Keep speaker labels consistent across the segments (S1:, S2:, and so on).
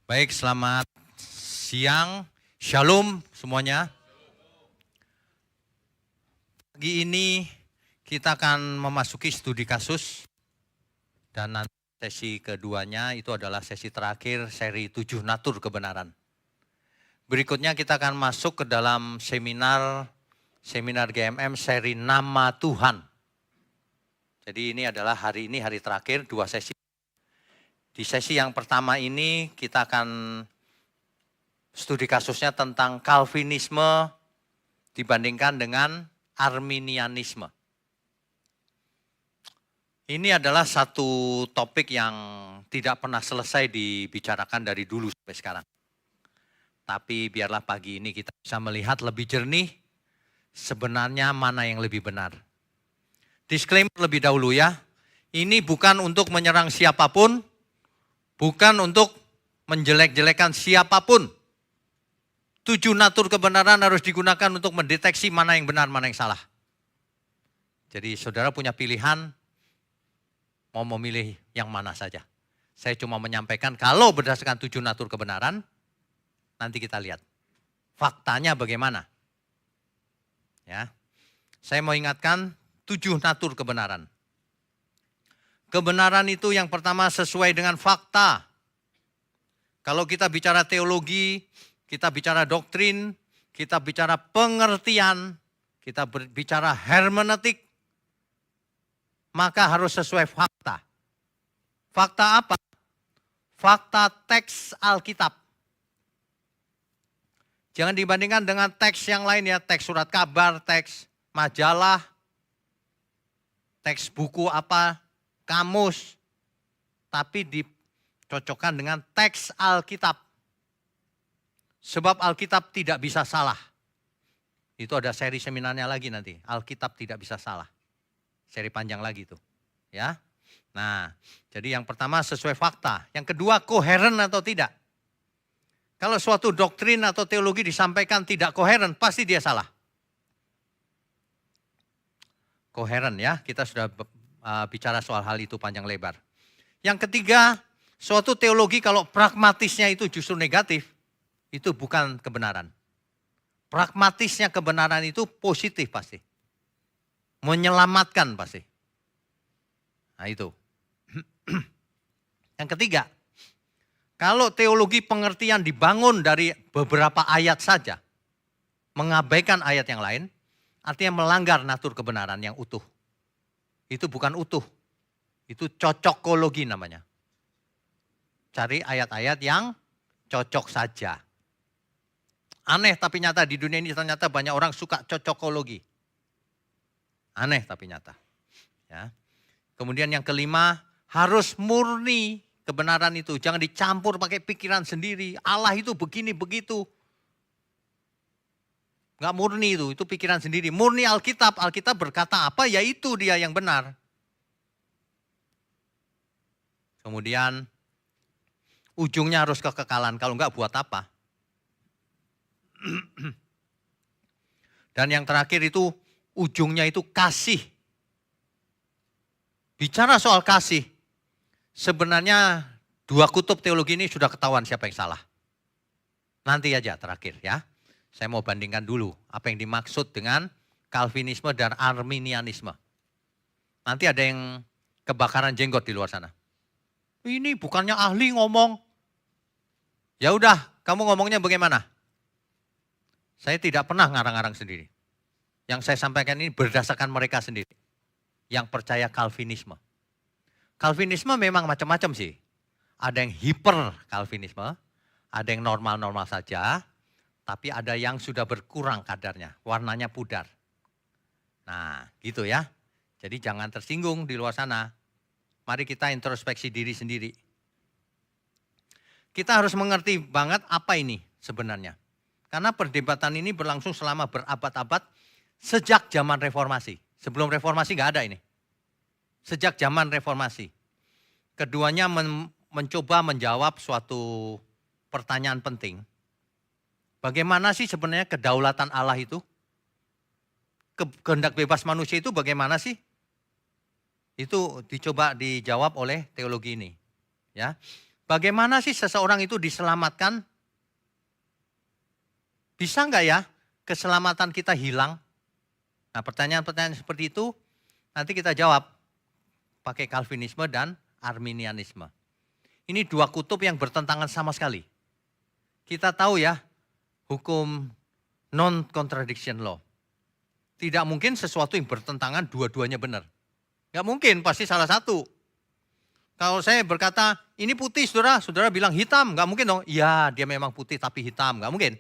S1: Baik, selamat siang. Shalom semuanya. Pagi ini kita akan memasuki studi kasus. Dan nanti sesi keduanya itu adalah sesi terakhir seri 7 natur kebenaran. Berikutnya kita akan masuk ke dalam seminar GMM seri Nama Tuhan. Jadi ini adalah hari terakhir 2 sesi. Di sesi yang pertama ini kita akan studi kasusnya tentang Calvinisme dibandingkan dengan Arminianisme. Ini adalah satu topik yang tidak pernah selesai dibicarakan dari dulu sampai sekarang. Tapi biarlah pagi ini kita bisa melihat lebih jernih sebenarnya mana yang lebih benar. Disclaimer lebih dahulu ya, ini bukan untuk menyerang siapapun, bukan untuk menjelek-jelekan siapapun. 7 natur kebenaran harus digunakan untuk mendeteksi mana yang benar, mana yang salah. Jadi saudara punya pilihan, mau memilih yang mana saja. Saya cuma menyampaikan kalau berdasarkan 7 natur kebenaran, nanti kita lihat faktanya bagaimana. Ya, saya mau ingatkan 7 natur kebenaran. Kebenaran itu yang pertama sesuai dengan fakta. Kalau kita bicara teologi, kita bicara doktrin, kita bicara pengertian, kita bicara hermeneutik, maka harus sesuai fakta. Fakta apa? Fakta teks Alkitab. Jangan dibandingkan dengan teks yang lain ya, teks surat kabar, teks majalah, teks buku apa, kamus. Tapi dicocokkan dengan teks Alkitab. Sebab Alkitab tidak bisa salah. Itu ada seri seminarnya lagi nanti, Alkitab tidak bisa salah. Seri panjang lagi tuh, ya. Nah, jadi yang pertama sesuai fakta. Yang kedua koheren atau tidak. Kalau suatu doktrin atau teologi disampaikan tidak koheren, pasti dia salah. Koheren ya, kita sudah bicara soal hal itu panjang lebar. Yang ketiga, suatu teologi kalau pragmatisnya itu justru negatif, itu bukan kebenaran. Pragmatisnya kebenaran itu positif pasti. Menyelamatkan pasti. Nah itu. Yang ketiga, kalau teologi pengertian dibangun dari beberapa ayat saja, mengabaikan ayat yang lain, artinya melanggar natur kebenaran yang utuh. Itu bukan utuh, itu cocokologi namanya. Cari ayat-ayat yang cocok saja. Aneh tapi nyata, di dunia ini ternyata banyak orang suka cocokologi. Aneh tapi nyata. Ya. Kemudian yang kelima, harus murni kebenaran itu. Jangan dicampur pakai pikiran sendiri. Allah itu begini begitu. Enggak murni itu pikiran sendiri. Murni Alkitab, Alkitab berkata apa, ya itu dia yang benar. Kemudian ujungnya harus kekekalan, kalau enggak buat apa. Dan yang terakhir itu ujungnya itu kasih. Bicara soal kasih, sebenarnya 2 kutub teologi ini sudah ketahuan siapa yang salah. Nanti aja terakhir ya. Saya mau bandingkan dulu apa yang dimaksud dengan Calvinisme dan Arminianisme. Nanti ada yang kebakaran jenggot di luar sana. Ini bukannya ahli ngomong. Ya udah, kamu ngomongnya bagaimana? Saya tidak pernah ngarang-ngarang sendiri. Yang saya sampaikan ini berdasarkan mereka sendiri. Yang percaya Calvinisme. Calvinisme memang macam-macam sih. Ada yang hiper Calvinisme, ada yang normal-normal saja, tapi ada yang sudah berkurang kadarnya, warnanya pudar. Nah gitu ya, jadi jangan tersinggung di luar sana. Mari kita introspeksi diri sendiri. Kita harus mengerti banget apa ini sebenarnya. Karena perdebatan ini berlangsung selama berabad-abad sejak zaman reformasi. Sebelum reformasi nggak ada ini. Sejak zaman reformasi. Keduanya mencoba menjawab suatu pertanyaan penting. Bagaimana sih sebenarnya kedaulatan Allah itu? Kehendak bebas manusia itu bagaimana sih? Itu dicoba dijawab oleh teologi ini. Ya. Bagaimana sih seseorang itu diselamatkan? Bisa nggak ya keselamatan kita hilang? Nah, pertanyaan-pertanyaan seperti itu nanti kita jawab pakai Calvinisme dan Arminianisme. Ini dua kutub yang bertentangan sama sekali. Kita tahu ya, hukum non-contradiction law. Tidak mungkin sesuatu yang bertentangan dua-duanya benar. Nggak mungkin, pasti salah satu. Kalau saya berkata, ini putih saudara, saudara bilang hitam, nggak mungkin dong. Iya, dia memang putih tapi hitam, nggak mungkin.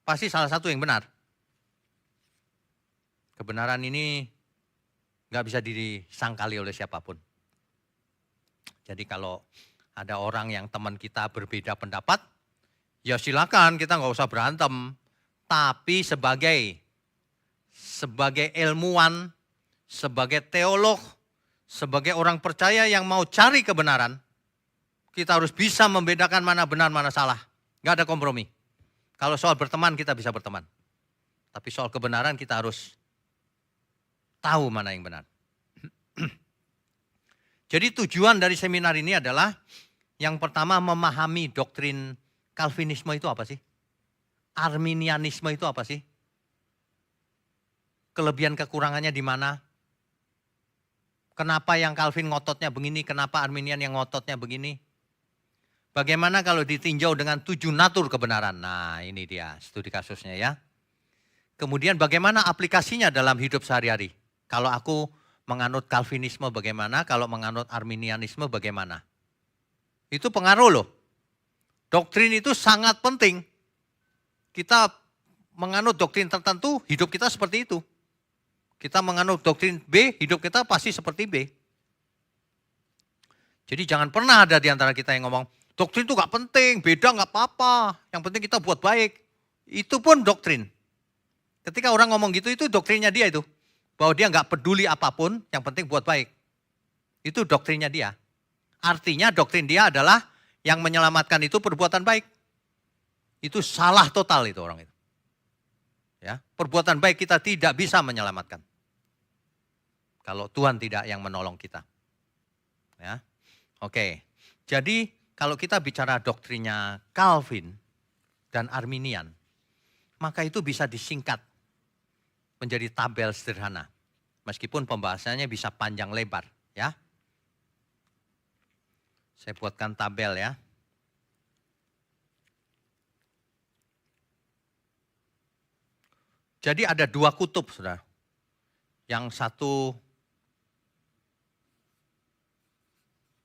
S1: Pasti salah satu yang benar. Kebenaran ini nggak bisa disangkali oleh siapapun. Jadi kalau ada orang yang teman kita berbeda pendapat, ya silakan, kita nggak usah berantem. Tapi sebagai ilmuwan, sebagai teolog, sebagai orang percaya yang mau cari kebenaran, kita harus bisa membedakan mana benar, mana salah. Nggak ada kompromi. Kalau soal berteman, kita bisa berteman. Tapi soal kebenaran, kita harus tahu mana yang benar. Jadi tujuan dari seminar ini adalah yang pertama memahami doktrin Calvinisme itu apa sih? Arminianisme itu apa sih? Kelebihan kekurangannya di mana? Kenapa yang Calvin ngototnya begini, kenapa Arminian yang ngototnya begini? Bagaimana kalau ditinjau dengan 7 natur kebenaran? Nah, ini dia studi kasusnya ya. Kemudian bagaimana aplikasinya dalam hidup sehari-hari? Kalau aku menganut Calvinisme bagaimana, kalau menganut Arminianisme bagaimana? Itu pengaruh loh. Doktrin itu sangat penting. Kita menganut doktrin tertentu, hidup kita seperti itu. Kita menganut doktrin B, hidup kita pasti seperti B. Jadi jangan pernah ada di antara kita yang ngomong, doktrin itu gak penting, beda gak apa-apa, yang penting kita buat baik. Itu pun doktrin. Ketika orang ngomong gitu, itu doktrinnya dia itu. Bahwa dia nggak peduli apapun, yang penting buat baik. Itu doktrinnya dia. Artinya doktrin dia adalah yang menyelamatkan itu perbuatan baik. Itu salah total itu orang itu. Ya, perbuatan baik kita tidak bisa menyelamatkan. Kalau Tuhan tidak yang menolong kita. Ya. Oke. Jadi kalau kita bicara doktrinnya Calvin dan Arminian, maka itu bisa disingkat menjadi tabel sederhana. Meskipun pembahasannya bisa panjang lebar, ya. Saya buatkan tabel ya. Jadi ada 2 kutub, Saudara. Yang satu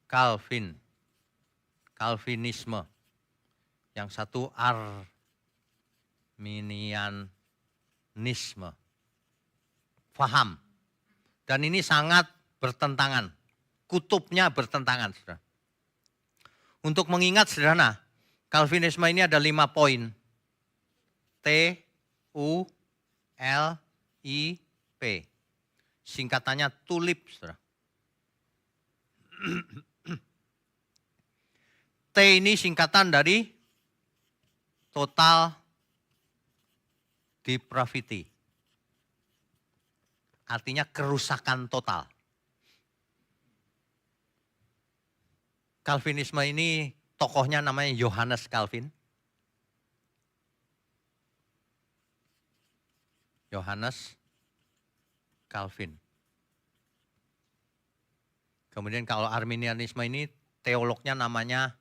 S1: Calvinisme. Yang satu Arminianisme. Faham. Dan ini sangat bertentangan. Kutubnya bertentangan, Saudara. Untuk mengingat sederhana, Calvinisme ini ada 5 poin. T, U, L, I, P. Singkatannya tulip, Saudara. T ini singkatan dari total depravity. Artinya kerusakan total. Calvinisme ini tokohnya namanya Johannes Calvin. Johannes Calvin. Kemudian kalau Arminianisme ini teolognya namanya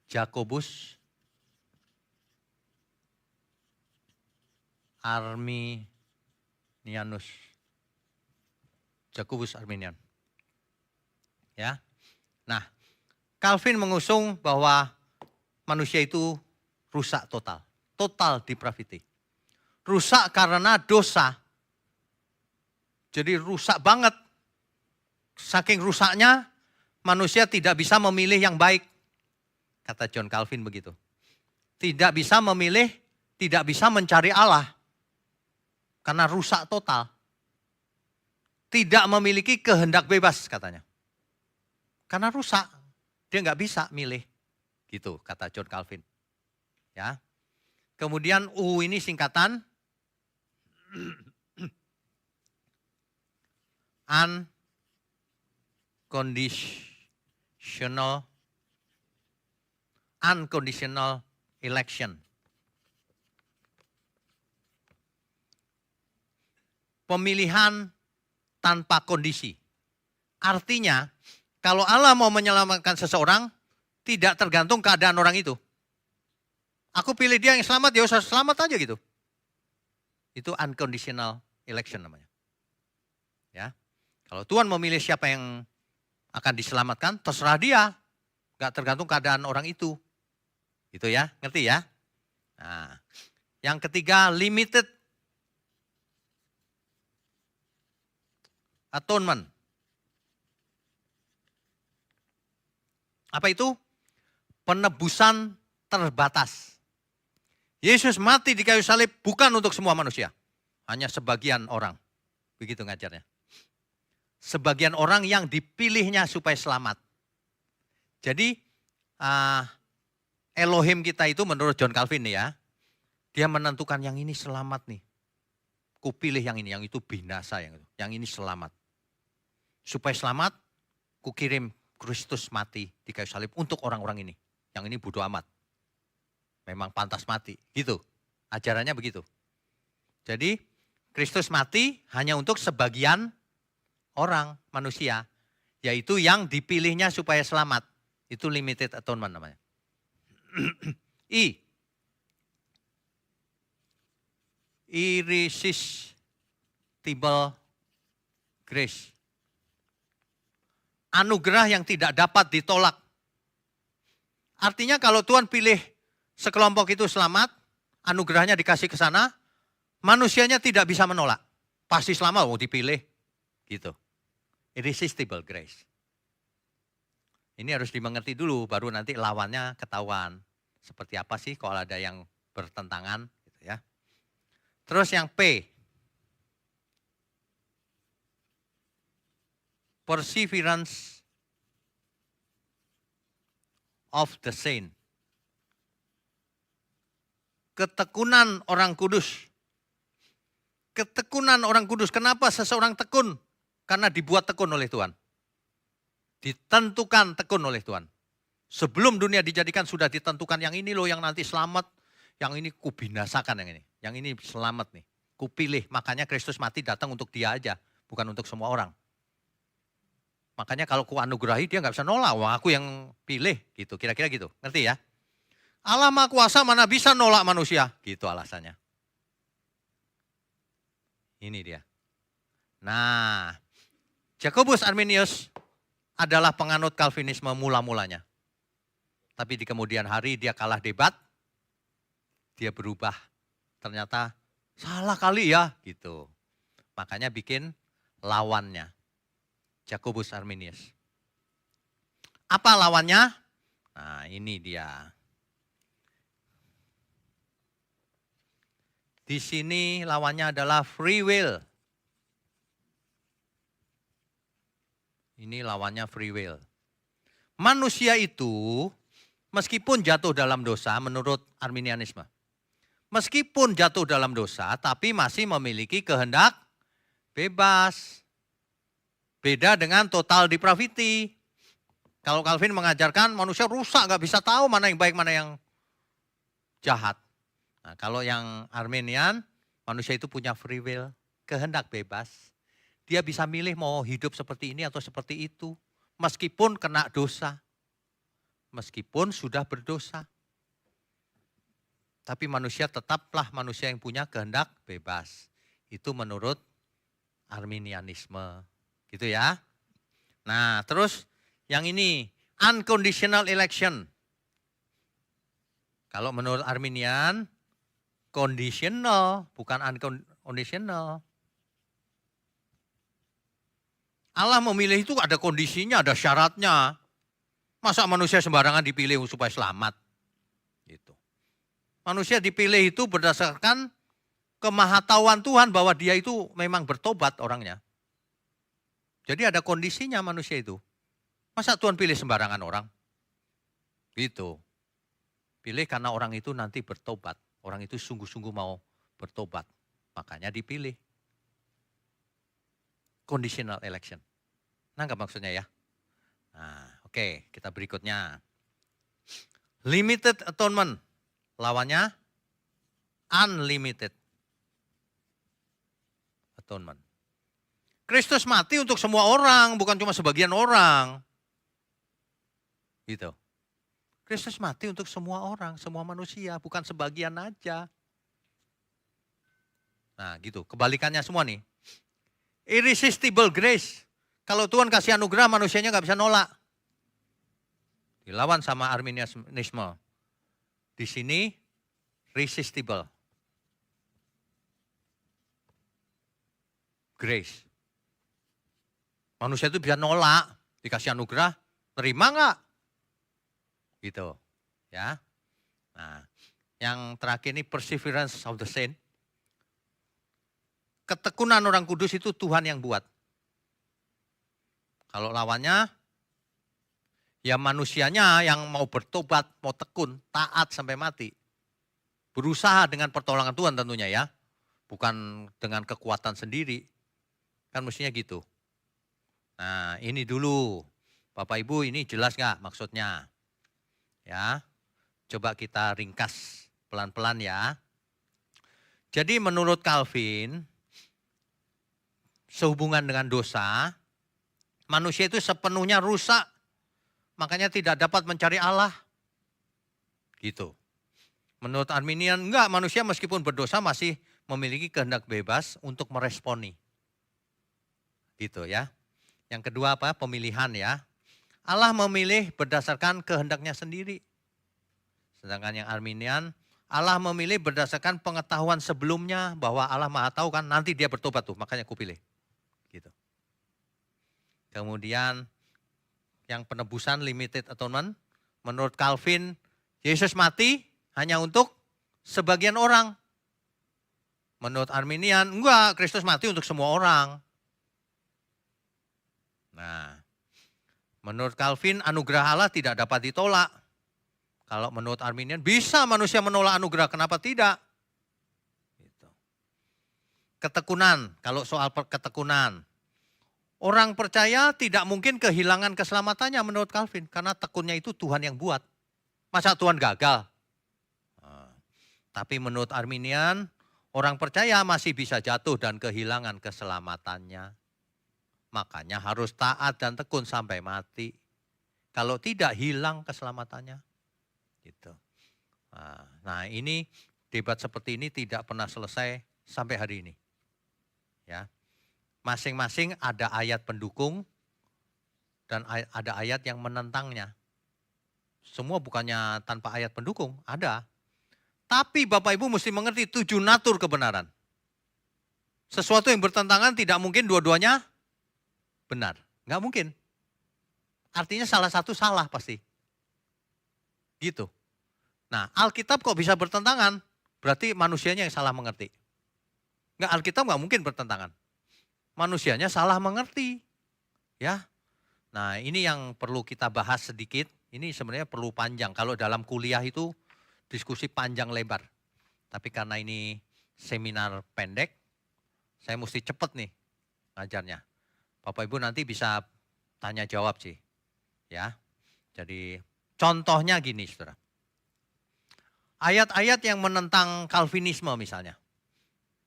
S1: Jacobus Arminianus. Jacobus Arminian. Ya. Nah, Calvin mengusung bahwa manusia itu rusak total. Total depravity. Rusak karena dosa. Jadi rusak banget. Saking rusaknya manusia tidak bisa memilih yang baik. Kata John Calvin begitu. Tidak bisa memilih, tidak bisa mencari Allah. Karena rusak total. Tidak memiliki kehendak bebas katanya. Karena rusak, dia nggak bisa milih. Gitu kata John Calvin. Ya. Kemudian U ini singkatan unconditional unconditional election. Pemilihan tanpa kondisi. Artinya, kalau Allah mau menyelamatkan seseorang, tidak tergantung keadaan orang itu. Aku pilih dia yang selamat, ya usah selamat aja gitu. Itu unconditional election namanya. Ya, kalau Tuhan memilih siapa yang akan diselamatkan, terserah dia. Gak tergantung keadaan orang itu. Gitu ya, ngerti ya? Nah, yang ketiga, limited atonement. Apa itu? Penebusan terbatas. Yesus mati di kayu salib bukan untuk semua manusia. Hanya sebagian orang. Begitu ngajarnya. Sebagian orang yang dipilihnya supaya selamat. Jadi Elohim kita itu menurut John Calvin nih ya. Dia menentukan yang ini selamat nih. Kupilih yang ini, yang itu binasa. Yang ini selamat. Supaya selamat, kukirim Kristus mati di kayu salib untuk orang-orang ini. Yang ini bodo amat. Memang pantas mati, gitu. Ajarannya begitu. Jadi Kristus mati hanya untuk sebagian orang, manusia. Yaitu yang dipilihnya supaya selamat. Itu limited atonement namanya. Irresistible grace. Anugerah yang tidak dapat ditolak. Artinya kalau Tuhan pilih sekelompok itu selamat, anugerahnya dikasih ke sana, manusianya tidak bisa menolak. Pasti selamat mau dipilih. Gitu. Irresistible grace. Ini harus dimengerti dulu, baru nanti lawannya ketahuan. Seperti apa sih kalau ada yang bertentangan. Gitu ya. Terus yang P. Perseverance of the saint. Ketekunan orang kudus. Ketekunan orang kudus. Kenapa seseorang tekun? Karena dibuat tekun oleh Tuhan. Ditentukan tekun oleh Tuhan. Sebelum dunia dijadikan sudah ditentukan yang ini loh yang nanti selamat. Yang ini kubinasakan yang ini. Yang ini selamat nih. Kupilih. Makanya Kristus mati datang untuk dia aja. Bukan untuk semua orang. Makanya kalau ku anugerahi dia nggak bisa nolak. Wah aku yang pilih gitu. Kira-kira gitu. Ngerti ya? Allah Maha Kuasa mana bisa nolak manusia. Gitu alasannya. Ini dia. Nah, Jacobus Arminius adalah penganut Calvinisme mula-mulanya. Tapi di kemudian hari dia kalah debat. Dia berubah. Ternyata salah kali ya gitu. Makanya bikin lawannya. Jacobus Arminius. Apa lawannya? Nah ini dia. Di sini lawannya adalah free will. Ini lawannya free will. Manusia itu meskipun jatuh dalam dosa menurut Arminianisme. Meskipun jatuh dalam dosa tapi masih memiliki kehendak bebas. Beda dengan total depravity. Kalau Calvin mengajarkan manusia rusak, gak bisa tahu mana yang baik, mana yang jahat. Nah, kalau yang Arminian, manusia itu punya free will, kehendak bebas. Dia bisa milih mau hidup seperti ini atau seperti itu. Meskipun kena dosa. Meskipun sudah berdosa. Tapi manusia tetaplah manusia yang punya kehendak bebas. Itu menurut Arminianisme. Gitu ya. Nah terus yang ini unconditional election. Kalau menurut Arminian conditional bukan unconditional. Allah memilih itu ada kondisinya, ada syaratnya. Masa manusia sembarangan dipilih supaya selamat? Gitu. Manusia dipilih itu berdasarkan kemahatauan Tuhan bahwa dia itu memang bertobat orangnya. Jadi ada kondisinya manusia itu. Masa Tuhan pilih sembarangan orang? Gitu. Pilih karena orang itu nanti bertobat. Orang itu sungguh-sungguh mau bertobat. Makanya dipilih. Conditional election. Nangkap maksudnya ya? Nah, oke, kita berikutnya. Limited atonement, lawannya unlimited atonement. Kristus mati untuk semua orang, bukan cuma sebagian orang. Gitu. Kristus mati untuk semua orang, semua manusia, bukan sebagian aja. Nah gitu, kebalikannya semua nih. Irresistible grace. Kalau Tuhan kasih anugerah, manusianya nggak bisa nolak. Dilawan sama Arminianisme. Di sini resistible grace. Manusia itu bisa nolak, dikasih anugerah, terima nggak? Gitu, ya. Nah, yang terakhir ini perseverance of the saint. Ketekunan orang kudus itu Tuhan yang buat. Kalau lawannya, ya manusianya yang mau bertobat, mau tekun, taat sampai mati. Berusaha dengan pertolongan Tuhan tentunya ya. Bukan dengan kekuatan sendiri. Kan mestinya gitu. Nah ini dulu. Bapak Ibu ini jelas nggak maksudnya? Ya, coba kita ringkas pelan-pelan ya. Jadi menurut Calvin, sehubungan dengan dosa, manusia itu sepenuhnya rusak. Makanya tidak dapat mencari Allah. Gitu. Menurut Arminian, enggak, manusia meskipun berdosa masih memiliki kehendak bebas untuk meresponi. Gitu ya. Yang kedua apa? Pemilihan ya. Allah memilih berdasarkan kehendaknya sendiri. Sedangkan yang Arminian, Allah memilih berdasarkan pengetahuan sebelumnya bahwa Allah Maha tahu kan nanti dia bertobat tuh, makanya aku pilih. Gitu. Kemudian yang penebusan limited atonement, menurut Calvin, Yesus mati hanya untuk sebagian orang. Menurut Arminian, enggak, Kristus mati untuk semua orang. Nah, menurut Calvin, anugerah Allah tidak dapat ditolak. Kalau menurut Arminian, bisa manusia menolak anugerah, kenapa tidak? Gitu. Ketekunan, kalau soal ketekunan. Orang percaya tidak mungkin kehilangan keselamatannya menurut Calvin. Karena tekunnya itu Tuhan yang buat. Masa Tuhan gagal? Nah, tapi menurut Arminian, orang percaya masih bisa jatuh dan kehilangan keselamatannya. Makanya harus taat dan tekun sampai mati. Kalau tidak hilang keselamatannya. Gitu. Nah ini debat seperti ini tidak pernah selesai sampai hari ini. Ya. Masing-masing ada ayat pendukung dan ada ayat yang menentangnya. Semua bukannya tanpa ayat pendukung, ada. Tapi Bapak Ibu mesti mengerti 7 natur kebenaran. Sesuatu yang bertentangan tidak mungkin dua-duanya benar. Nggak mungkin. Artinya salah satu salah pasti. Gitu. Nah Alkitab kok bisa bertentangan? Berarti manusianya yang salah mengerti. Nggak, Alkitab nggak mungkin bertentangan. Manusianya salah mengerti. Ya. Nah ini yang perlu kita bahas sedikit. Ini sebenarnya perlu panjang. Kalau dalam kuliah itu diskusi panjang lebar. Tapi karena ini seminar pendek, saya mesti cepet nih ngajarnya. Bapak Ibu nanti bisa tanya jawab sih. Ya. Jadi contohnya gini saudara. Ayat-ayat yang menentang Calvinisme misalnya.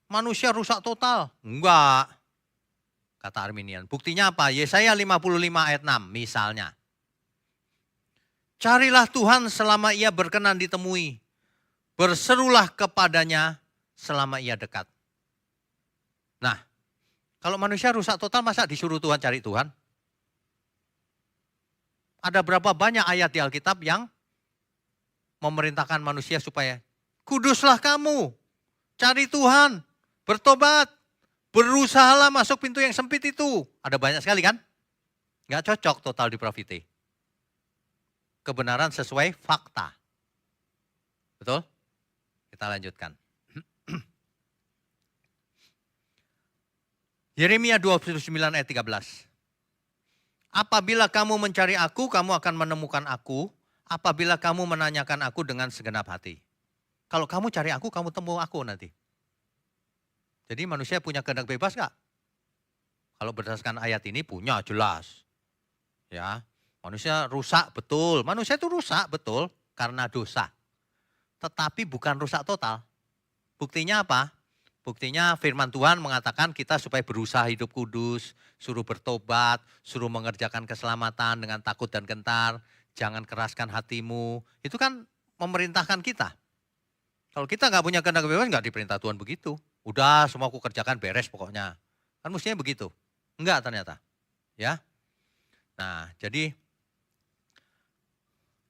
S1: Manusia rusak total. Enggak. Kata Arminian. Buktinya apa? Yesaya 55 ayat 6 misalnya. Carilah Tuhan selama ia berkenan ditemui. Berserulah kepadanya selama ia dekat. Nah, kalau manusia rusak total masa disuruh Tuhan cari Tuhan? Ada berapa banyak ayat di Alkitab yang memerintahkan manusia supaya kuduslah kamu, cari Tuhan, bertobat, berusahalah masuk pintu yang sempit itu. Ada banyak sekali kan? Nggak cocok total depravity. Kebenaran sesuai fakta. Betul? Kita lanjutkan. Yeremia 29 ayat 13. Apabila kamu mencari aku, kamu akan menemukan aku. Apabila kamu menanyakan aku dengan segenap hati. Kalau kamu cari aku, kamu temu aku nanti. Jadi manusia punya kehendak bebas gak? Kalau berdasarkan ayat ini punya jelas. Ya, manusia rusak betul. Manusia itu rusak betul. karena dosa. Tetapi bukan rusak total. Buktinya apa? Buktinya firman Tuhan mengatakan kita supaya berusaha hidup kudus, suruh bertobat, suruh mengerjakan keselamatan dengan takut dan gentar, jangan keraskan hatimu. Itu kan memerintahkan kita. Kalau kita nggak punya kehendak bebas, nggak diperintah Tuhan begitu. Udah semua aku kerjakan beres pokoknya. Kan mestinya begitu. Enggak ternyata. Ya. Nah, jadi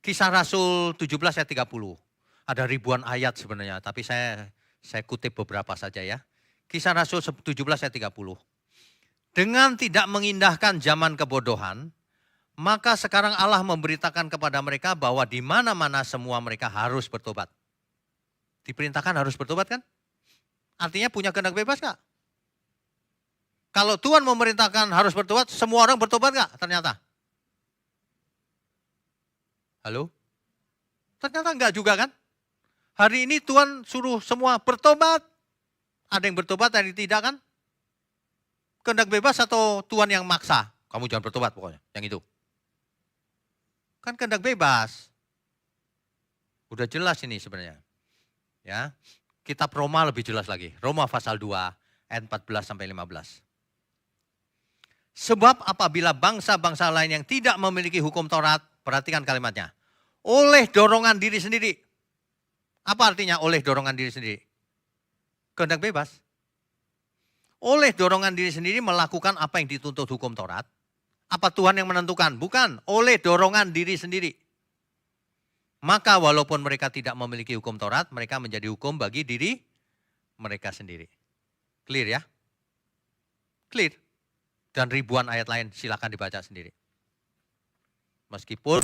S1: Kisah Rasul 17 ayat 30. Ada ribuan ayat sebenarnya, tapi saya kutip beberapa saja ya. Kisah Rasul 17 ayat 30. Dengan tidak mengindahkan zaman kebodohan, maka sekarang Allah memberitakan kepada mereka bahwa di mana-mana semua mereka harus bertobat. Diperintahkan harus bertobat kan? Artinya punya kehendak bebas gak? Kalau Tuhan memerintahkan harus bertobat, semua orang bertobat gak ternyata? Halo? Ternyata enggak juga kan? Hari ini Tuhan suruh semua bertobat. Ada yang bertobat, ada yang tidak kan? Kehendak bebas atau Tuhan yang maksa? Kamu jangan bertobat pokoknya, yang itu. Kan kehendak bebas. Udah jelas ini sebenarnya. Ya, kitab Roma lebih jelas lagi. Roma pasal 2 ayat 14 sampai 15. Sebab apabila bangsa-bangsa lain yang tidak memiliki hukum Taurat, perhatikan kalimatnya, oleh dorongan diri sendiri. Apa artinya oleh dorongan diri sendiri? Kehendak bebas. Oleh dorongan diri sendiri melakukan apa yang dituntut hukum Taurat. Apa Tuhan yang menentukan? Bukan, oleh dorongan diri sendiri. Maka walaupun mereka tidak memiliki hukum Taurat, mereka menjadi hukum bagi diri mereka sendiri. Clear ya? Clear. Dan ribuan ayat lain silakan dibaca sendiri. Meskipun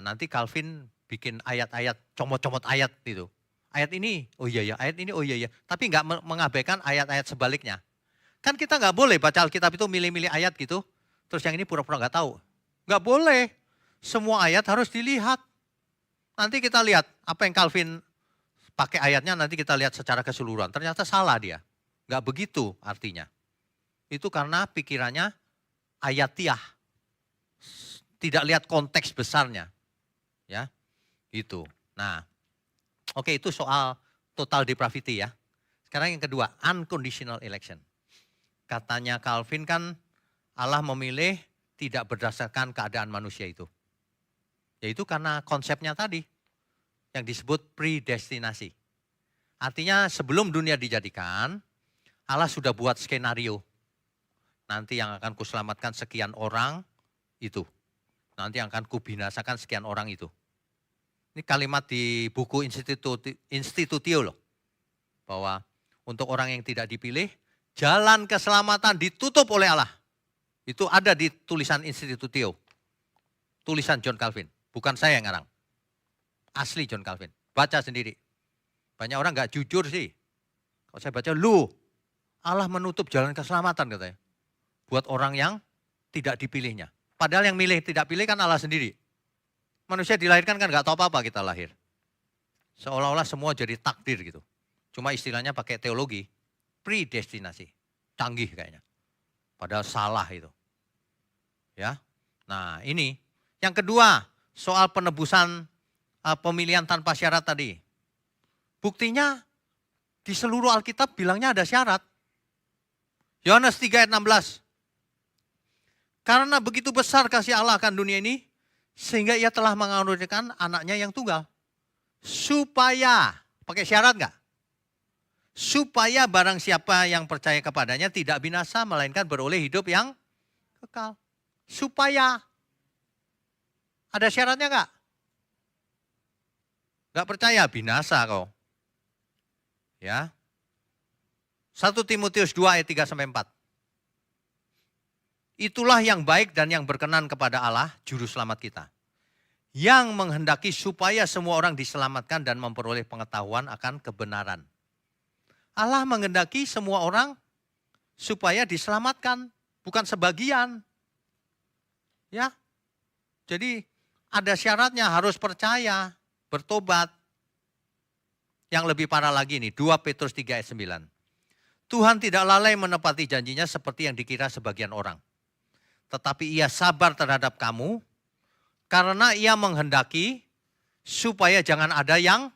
S1: nanti Calvin bikin ayat-ayat, comot-comot ayat gitu. Ayat ini, oh iya ya, ayat ini, oh iya ya. Tapi nggak mengabaikan ayat-ayat sebaliknya. Kan kita nggak boleh baca Alkitab itu milih-milih ayat gitu. Terus yang ini pura-pura nggak tahu. Nggak boleh. Semua ayat harus dilihat. Nanti kita lihat apa yang Calvin pakai ayatnya, nanti kita lihat secara keseluruhan. Ternyata salah dia. Nggak begitu artinya. Itu karena pikirannya ayatiah. Tidak lihat konteks besarnya. Ya, itu. Nah, oke, itu soal total depravity ya. Sekarang yang kedua, unconditional election. Katanya Calvin kan Allah memilih tidak berdasarkan keadaan manusia itu. Yaitu karena konsepnya tadi yang disebut predestinasi. Artinya sebelum dunia dijadikan, Allah sudah buat skenario. Nanti yang akan kuselamatkan sekian orang itu. Nanti yang akan kubinasakan sekian orang itu. Ini kalimat di buku Institutio loh. Bahwa untuk orang yang tidak dipilih, jalan keselamatan ditutup oleh Allah. Itu ada di tulisan Institutio. Tulisan John Calvin. Bukan saya yang ngarang. Asli John Calvin. Baca sendiri. Banyak orang gak jujur sih. Kalau saya baca, Allah menutup jalan keselamatan katanya. Buat orang yang tidak dipilihnya. Padahal yang milih tidak pilih kan Allah sendiri. Manusia dilahirkan kan gak tahu apa-apa kita lahir. Seolah-olah semua jadi takdir gitu. Cuma istilahnya pakai teologi. Predestinasi. Canggih kayaknya. Padahal salah itu. Ya. Nah ini. Yang kedua, soal penebusan pemilihan tanpa syarat tadi. Buktinya di seluruh Alkitab bilangnya ada syarat. Yohanes 3 ayat 16. Karena begitu besar kasih Allah akan dunia ini, sehingga ia telah mengaruniakan anaknya yang tunggal. Supaya, pakai syarat enggak? Supaya barang siapa yang percaya kepadanya tidak binasa, melainkan beroleh hidup yang kekal. Supaya. Ada syaratnya enggak? Enggak percaya, binasa kau. Ya. 1 Timotius 2 ayat 3 sampai 4. Itulah yang baik dan yang berkenan kepada Allah, juru selamat kita. Yang menghendaki supaya semua orang diselamatkan dan memperoleh pengetahuan akan kebenaran. Allah menghendaki semua orang supaya diselamatkan, bukan sebagian. Ya. Jadi ada syaratnya, harus percaya, bertobat. Yang lebih parah lagi nih, 2 Petrus 3 ayat 9. Tuhan tidak lalai menepati janjinya seperti yang dikira sebagian orang. Tetapi ia sabar terhadap kamu karena ia menghendaki supaya jangan ada yang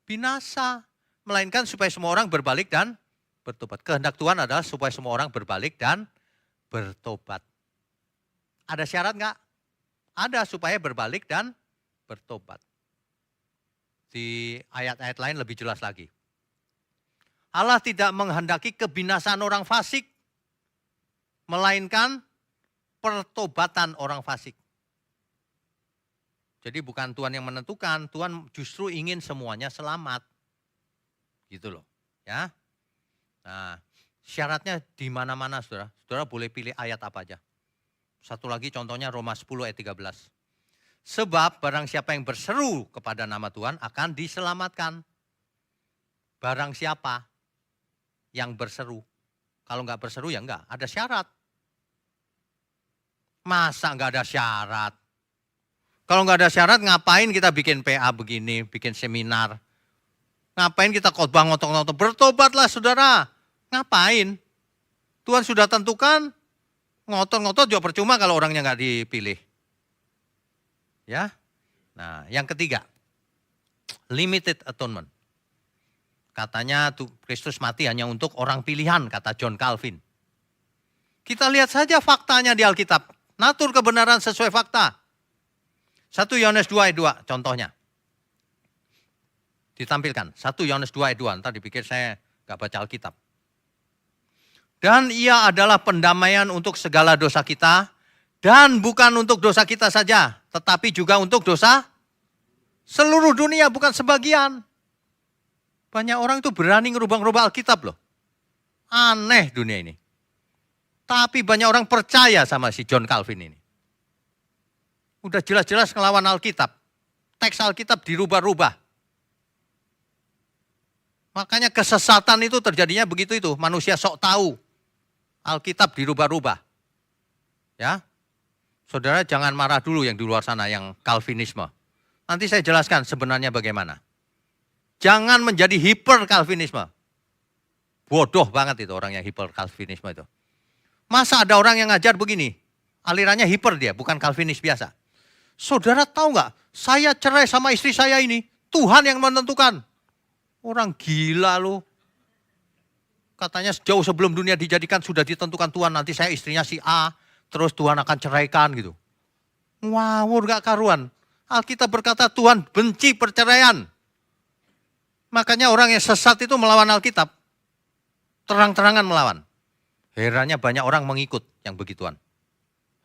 S1: binasa, melainkan supaya semua orang berbalik dan bertobat. Kehendak Tuhan adalah supaya semua orang berbalik dan bertobat. Ada syarat enggak? Ada, supaya berbalik dan bertobat. Di ayat-ayat lain lebih jelas lagi. Allah tidak menghendaki kebinasaan orang fasik, melainkan pertobatan orang fasik. Jadi bukan Tuhan yang menentukan, Tuhan justru ingin semuanya selamat. Gitu loh, ya. Nah, syaratnya di mana-mana, Saudara. Saudara boleh pilih ayat apa aja. Satu lagi contohnya Roma 10 ayat 13. Sebab barang siapa yang berseru kepada nama Tuhan akan diselamatkan. Barang siapa yang berseru. Kalau enggak berseru ya enggak, ada syarat. Masa enggak ada syarat? Kalau nggak ada syarat, ngapain kita bikin PA begini, bikin seminar? Ngapain kita khotbah ngotot-ngotot? Bertobatlah saudara. Ngapain? Tuhan sudah tentukan, ngotot-ngotot juga percuma kalau orangnya nggak dipilih. Ya. Nah, yang ketiga, limited atonement. Katanya Kristus mati hanya untuk orang pilihan, kata John Calvin. Kita lihat saja faktanya di Alkitab. Natur kebenaran sesuai fakta. 1 Yohanes 2 ayat 2 contohnya. Ditampilkan. 1 Yohanes 2 ayat 2. Ntar dipikir saya gak baca Alkitab. Dan ia adalah pendamaian untuk segala dosa kita. Dan bukan untuk dosa kita saja. Tetapi juga untuk dosa seluruh dunia, bukan sebagian. Banyak orang itu berani ngerubah-ngerubah Alkitab loh. Aneh dunia ini. Tapi banyak orang percaya sama si John Calvin ini. Udah jelas-jelas ngelawan Alkitab. Teks Alkitab dirubah-rubah. Makanya kesesatan itu terjadinya begitu itu. Manusia sok tahu. Alkitab dirubah-rubah. Ya. Saudara jangan marah dulu yang di luar sana, yang Calvinisme. Nanti saya jelaskan sebenarnya bagaimana. Jangan menjadi hiper Calvinisme. Bodoh banget itu orang yang hiper Calvinisme itu. Masa ada orang yang ngajar begini? Alirannya hiper dia, bukan Calvinis biasa. Saudara tahu nggak? Saya cerai sama istri saya ini. Tuhan yang menentukan. Orang gila loh. Katanya jauh sebelum dunia dijadikan sudah ditentukan Tuhan. Nanti saya istrinya si A. Terus Tuhan akan ceraikan gitu. Ngawur gak karuan. Alkitab berkata Tuhan benci perceraian. Makanya orang yang sesat itu melawan Alkitab. Terang-terangan melawan. Herannya banyak orang mengikut yang begituan.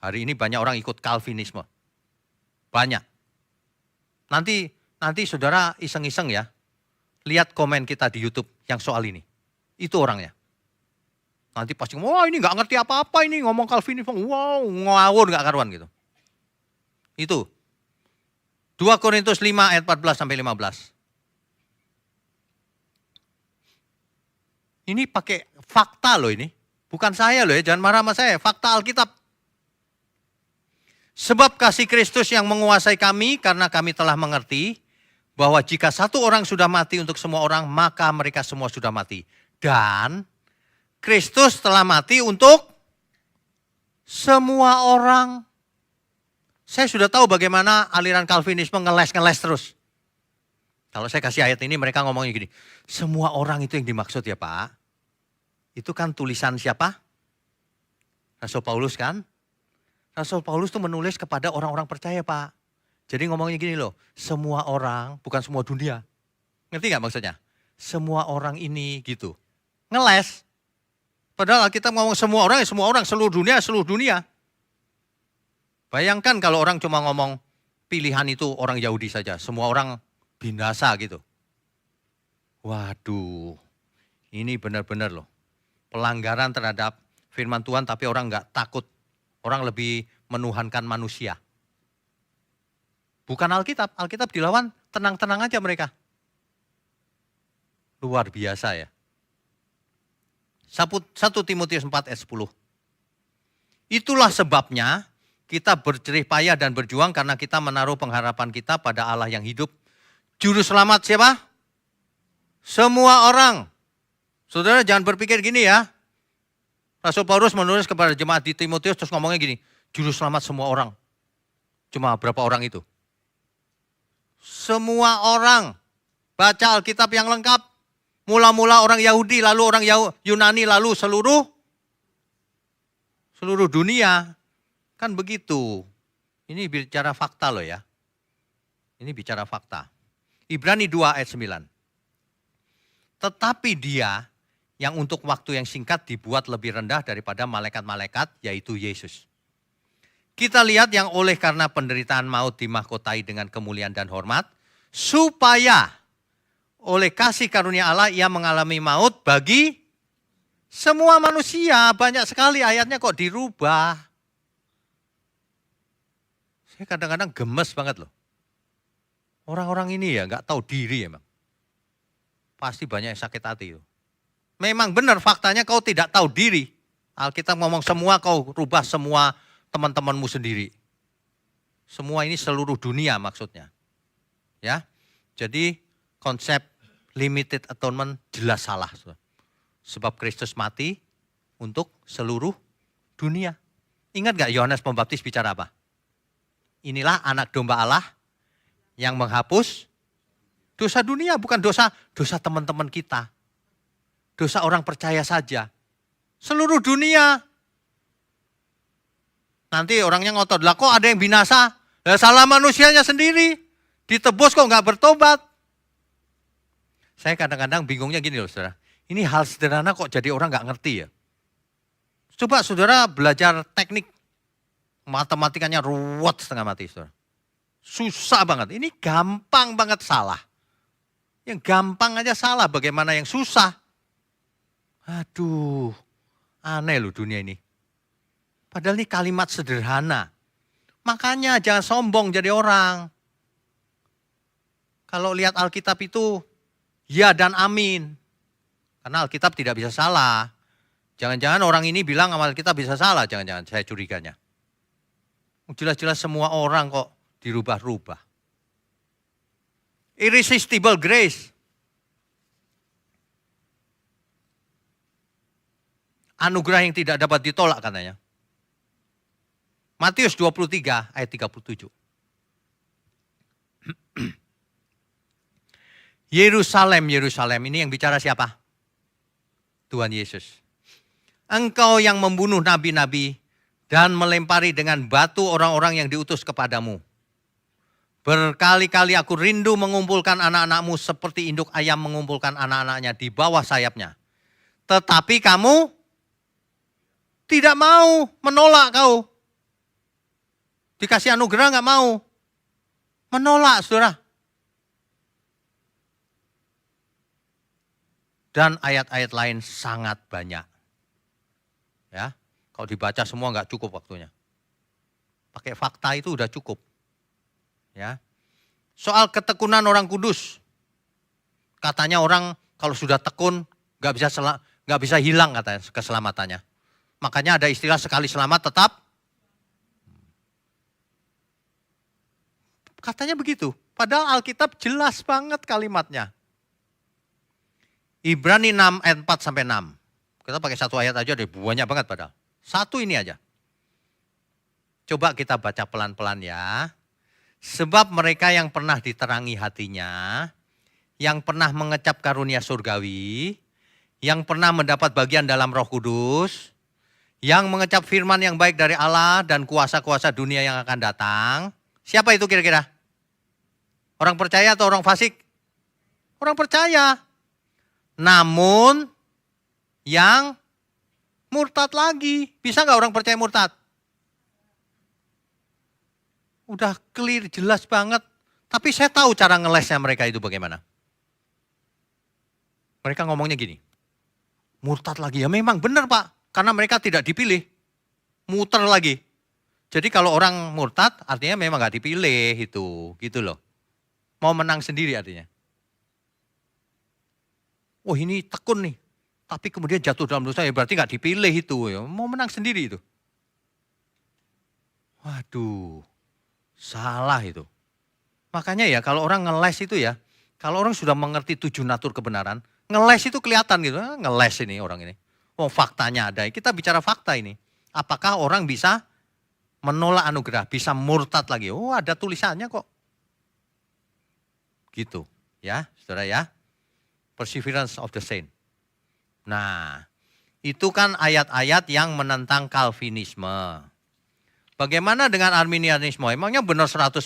S1: Hari ini banyak orang ikut Calvinisme. Banyak. Nanti saudara iseng-iseng ya. Lihat komen kita di YouTube yang soal ini. Itu orangnya. Nanti pasti, wah ini gak ngerti apa-apa ini ngomong Calvinisme. Wow, ngawur gak karuan gitu. Itu. 2 Korintus 5 ayat 14 sampai 15. Ini pakai fakta loh ini. Bukan saya loh ya, jangan marah sama saya. Fakta Alkitab. Sebab kasih Kristus yang menguasai kami karena kami telah mengerti bahwa jika satu orang sudah mati untuk semua orang, maka mereka semua sudah mati. Dan Kristus telah mati untuk semua orang. Saya sudah tahu bagaimana aliran Calvinisme ngeles terus. Kalau saya kasih ayat ini mereka ngomongnya gini, semua orang itu yang dimaksud ya Pak. Itu kan tulisan siapa? Rasul Paulus kan? Rasul Paulus itu menulis kepada orang-orang percaya Pak. Jadi ngomongnya gini loh, semua orang, bukan semua dunia. Ngerti gak maksudnya? Semua orang ini gitu. Ngeles. Padahal kita ngomong semua orang, ya semua orang, seluruh dunia. Bayangkan kalau orang cuma ngomong pilihan itu orang Yahudi saja. Semua orang binasa gitu. Waduh, ini benar-benar loh. Pelanggaran terhadap firman Tuhan tapi orang gak takut. Orang lebih menuhankan manusia. Bukan Alkitab. Alkitab dilawan, tenang-tenang aja mereka. Luar biasa ya. 1 Timotius 4 ayat 10. Itulah sebabnya kita berjerih payah dan berjuang karena kita menaruh pengharapan kita pada Allah yang hidup. Juru selamat siapa? Semua orang. Saudara jangan berpikir gini ya. Rasul Paulus menulis kepada jemaat di Timotius terus ngomongnya gini, juru selamat semua orang. Cuma berapa orang itu? Semua orang baca Alkitab yang lengkap. Mula-mula orang Yahudi, lalu orang Yunani, lalu seluruh dunia. Kan begitu. Ini bicara fakta loh ya. Ini bicara fakta. Ibrani 2 ayat 9. Tetapi dia yang untuk waktu yang singkat dibuat lebih rendah daripada malaikat-malaikat, yaitu Yesus. Kita lihat yang oleh karena penderitaan maut dimahkotai dengan kemuliaan dan hormat, supaya oleh kasih karunia Allah ia mengalami maut bagi semua manusia. Banyak sekali ayatnya kok dirubah. Saya kadang-kadang gemes banget loh. Orang-orang ini ya nggak tahu diri emang. Pasti banyak yang sakit hati itu. Memang benar faktanya kau tidak tahu diri. Alkitab ngomong semua kau rubah semua teman-temanmu sendiri. Semua ini seluruh dunia maksudnya. Ya. Jadi konsep limited atonement jelas salah. Sebab Kristus mati untuk seluruh dunia. Ingat gak Yohanes Pembaptis bicara apa? Inilah anak domba Allah yang menghapus dosa dunia, bukan dosa teman-teman kita. Dosa orang percaya saja. Seluruh dunia. Nanti orangnya ngotot, lah kok ada yang binasa? Lah salah manusianya sendiri. Ditebus kok nggak bertobat. Saya kadang-kadang bingungnya gini loh saudara. Ini hal sederhana kok jadi orang nggak ngerti ya. Coba saudara belajar teknik matematikanya ruwet setengah mati saudara. Susah banget. Ini gampang banget salah. Yang gampang aja salah, bagaimana yang susah? Aduh, aneh loh dunia ini. Padahal ini kalimat sederhana. Makanya jangan sombong jadi orang. Kalau lihat Alkitab itu, ya dan amin. Karena Alkitab tidak bisa salah. Jangan-jangan orang ini bilang Alkitab bisa salah, jangan-jangan saya curiganya. Jelas-jelas semua orang kok dirubah-rubah. Irresistible grace. Anugerah yang tidak dapat ditolak katanya. Matius 23 ayat 37. Yerusalem, Yerusalem, ini yang bicara siapa? Tuhan Yesus. Engkau yang membunuh nabi-nabi dan melempari dengan batu orang-orang yang diutus kepadamu. Berkali-kali aku rindu mengumpulkan anak-anakmu seperti induk ayam mengumpulkan anak-anaknya di bawah sayapnya. Tetapi kamu tidak mau, menolak kau. Dikasih anugerah nggak mau. Menolak saudara. Dan ayat-ayat lain sangat banyak. Ya, kalau dibaca semua nggak cukup waktunya. Pakai fakta itu udah cukup. Ya, soal ketekunan orang kudus, katanya orang kalau sudah tekun nggak bisa hilang katanya keselamatannya. Makanya ada istilah sekali selamat tetap. Katanya begitu. Padahal Alkitab jelas banget kalimatnya. Ibrani 6 ayat 4 sampai 6. Kita pakai satu ayat aja deh, banyak banget padahal. Satu ini aja. Coba kita baca pelan-pelan ya. Sebab mereka yang pernah diterangi hatinya, yang pernah mengecap karunia surgawi, yang pernah mendapat bagian dalam Roh Kudus, yang mengecap firman yang baik dari Allah dan kuasa-kuasa dunia yang akan datang. Siapa itu kira-kira? Orang percaya atau orang fasik? Orang percaya. Namun yang murtad lagi. Bisa nggak orang percaya murtad? Udah clear, jelas banget. Tapi saya tahu cara ngelesnya mereka itu bagaimana. Mereka ngomongnya gini. Murtad lagi, ya memang benar Pak. Karena mereka tidak dipilih. Muter lagi. Jadi kalau orang murtad artinya memang gak dipilih itu. Gitu loh. Mau menang sendiri artinya. Oh ini tekun nih. Tapi kemudian jatuh dalam dosa ya berarti gak dipilih itu. Ya. Mau menang sendiri itu. Waduh. Salah itu. Makanya ya kalau orang ngeles itu ya. Kalau orang sudah mengerti 7 natur kebenaran. Ngeles itu kelihatan gitu. Ngeles ini orang ini. Oh faktanya ada, kita bicara fakta ini. Apakah orang bisa menolak anugerah, bisa murtad lagi? Oh ada tulisannya kok. Gitu ya, saudara ya. Perseverance of the saint. Nah, itu kan ayat-ayat yang menentang Calvinisme. Bagaimana dengan Arminianisme? Emangnya benar 100%?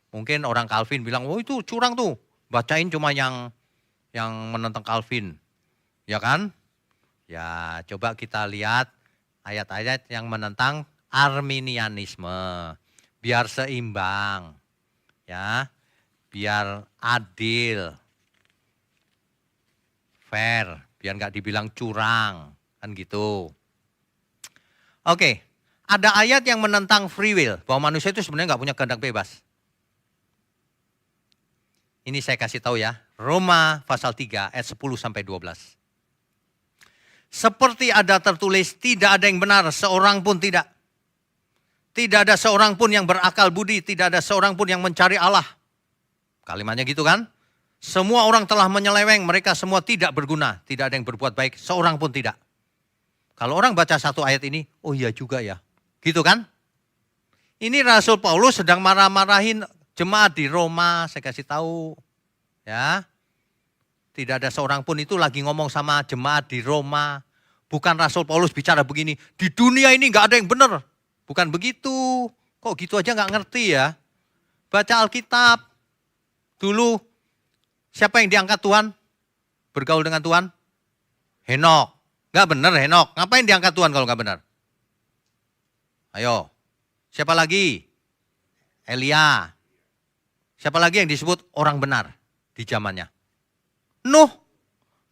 S1: Mungkin orang Calvin bilang, oh itu curang tuh. Bacain cuma yang menentang Calvin. Ya kan? Ya coba kita lihat ayat-ayat yang menentang Arminianisme. Biar seimbang. Ya, biar adil. Fair, biar nggak dibilang curang. Kan gitu. Oke, ada ayat yang menentang free will. Bahwa manusia itu sebenarnya nggak punya kehendak bebas. Ini saya kasih tahu ya. Roma pasal 3 ayat 10 sampai 12. Seperti ada tertulis, tidak ada yang benar, seorang pun tidak. Tidak ada seorang pun yang berakal budi, tidak ada seorang pun yang mencari Allah. Kalimatnya gitu kan? Semua orang telah menyeleweng, mereka semua tidak berguna, tidak ada yang berbuat baik, seorang pun tidak. Kalau orang baca satu ayat ini, oh iya juga ya. Gitu kan? Ini Rasul Paulus sedang marah-marahin jemaat di Roma, saya kasih tahu. Ya. Tidak ada seorang pun, itu lagi ngomong sama jemaat di Roma. Bukan Rasul Paulus bicara begini, di dunia ini nggak ada yang benar. Bukan begitu. Kok gitu aja nggak ngerti ya? Baca Alkitab. Dulu siapa yang diangkat Tuhan? Bergaul dengan Tuhan? Henok. Nggak benar Henok. Ngapain diangkat Tuhan kalau nggak benar? Ayo. Siapa lagi? Elia. Siapa lagi yang disebut orang benar di zamannya? Nuh.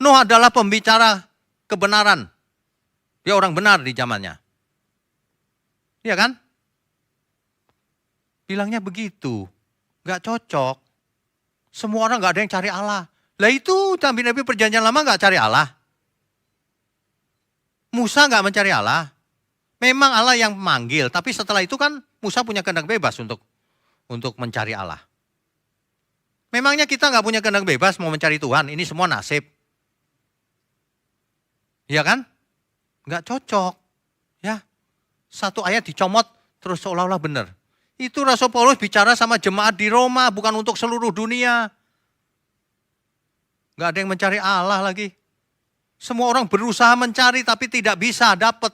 S1: Nuh adalah pembicara kebenaran. Dia orang benar di zamannya. Iya kan? Bilangnya begitu. Nggak cocok. Semua orang nggak ada yang cari Allah. Lah itu nabi-nabi perjanjian lama nggak cari Allah. Musa nggak mencari Allah. Memang Allah yang memanggil, tapi setelah itu kan Musa punya kehendak bebas untuk mencari Allah. Memangnya kita nggak punya kehendak bebas mau mencari Tuhan? Ini semua nasib. Iya kan? Nggak cocok. Ya, satu ayat dicomot terus seolah-olah benar. Itu Rasul Paulus bicara sama jemaat di Roma, bukan untuk seluruh dunia. Nggak ada yang mencari Allah lagi. Semua orang berusaha mencari tapi tidak bisa dapat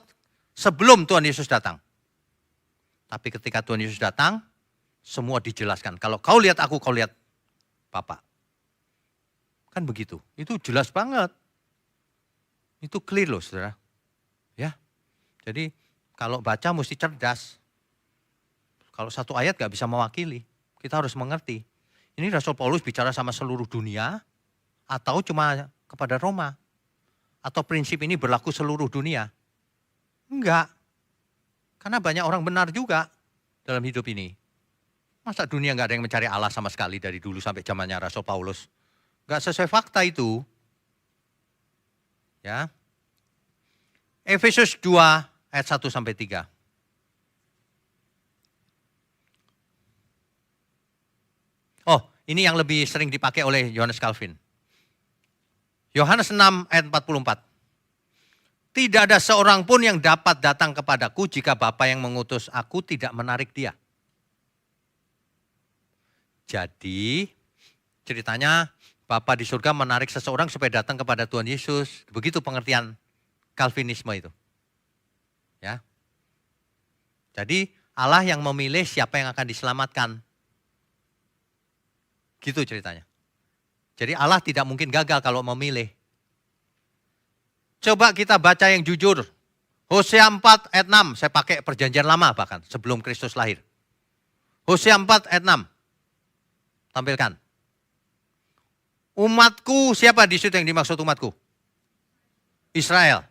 S1: sebelum Tuhan Yesus datang. Tapi ketika Tuhan Yesus datang, semua dijelaskan. Kalau kau lihat aku, kau lihat Bapa. Kan begitu. Itu jelas banget. Itu clear loh saudara. Ya. Jadi kalau baca mesti cerdas. Kalau satu ayat gak bisa mewakili. Kita harus mengerti. Ini Rasul Paulus bicara sama seluruh dunia atau cuma kepada Roma. Atau prinsip ini berlaku seluruh dunia? Enggak. Karena banyak orang benar juga dalam hidup ini. Masa dunia enggak ada yang mencari Allah sama sekali dari dulu sampai zamannya Rasul Paulus? Enggak sesuai fakta itu. Ya. Efesus 2 ayat 1 sampai 3. Oh, ini yang lebih sering dipakai oleh Yohanes Calvin. Yohanes 6 ayat 44. Tidak ada seorang pun yang dapat datang kepadaku jika Bapa yang mengutus aku tidak menarik dia. Jadi ceritanya Bapa di surga menarik seseorang supaya datang kepada Tuhan Yesus. Begitu pengertian Calvinisme itu. Ya. Jadi Allah yang memilih siapa yang akan diselamatkan. Gitu ceritanya. Jadi Allah tidak mungkin gagal kalau memilih. Coba kita baca yang jujur. Hosea 4 ayat 6, saya pakai perjanjian lama bahkan sebelum Kristus lahir. Hosea 4 ayat 6. Tampilkan. Umatku, siapa di situ yang dimaksud umatku? Israel.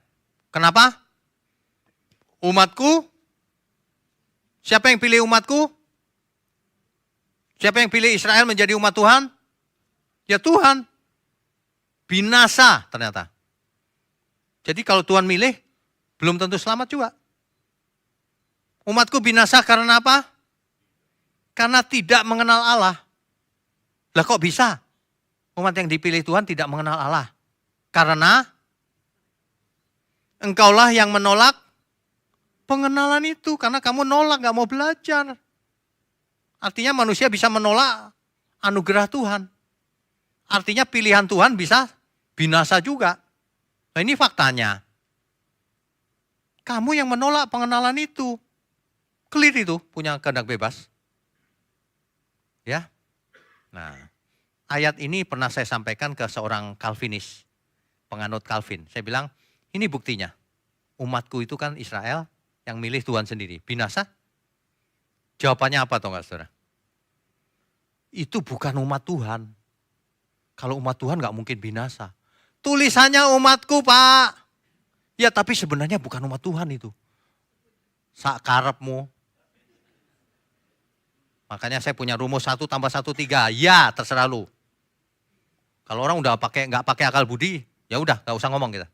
S1: Kenapa? Umatku? Siapa yang pilih umatku? Siapa yang pilih Israel menjadi umat Tuhan? Ya Tuhan. Binasa ternyata. Jadi kalau Tuhan milih, belum tentu selamat juga. Umatku binasa karena apa? Karena tidak mengenal Allah. Lah kok bisa? Umat yang dipilih Tuhan tidak mengenal Allah. Karena engkaulah yang menolak pengenalan itu. Karena kamu nolak, gak mau belajar. Artinya manusia bisa menolak anugerah Tuhan. Artinya pilihan Tuhan bisa binasa juga. Nah ini faktanya. Kamu yang menolak pengenalan itu. Clear itu punya kehendak bebas. Ya. Nah, ayat ini pernah saya sampaikan ke seorang Calvinis, penganut Calvin. Saya bilang, ini buktinya. Umatku itu kan Israel yang milih Tuhan sendiri. Binasa? Jawabannya apa toh enggak saudara? Itu bukan umat Tuhan. Kalau umat Tuhan enggak mungkin binasa. Tulisannya umatku Pak. Ya tapi sebenarnya bukan umat Tuhan itu. Sakarepmu. Makanya saya punya rumus 1 tambah 1 3. Ya terserah lu. Kalau orang udah nggak pakai akal budi, ya udah nggak usah ngomong kita.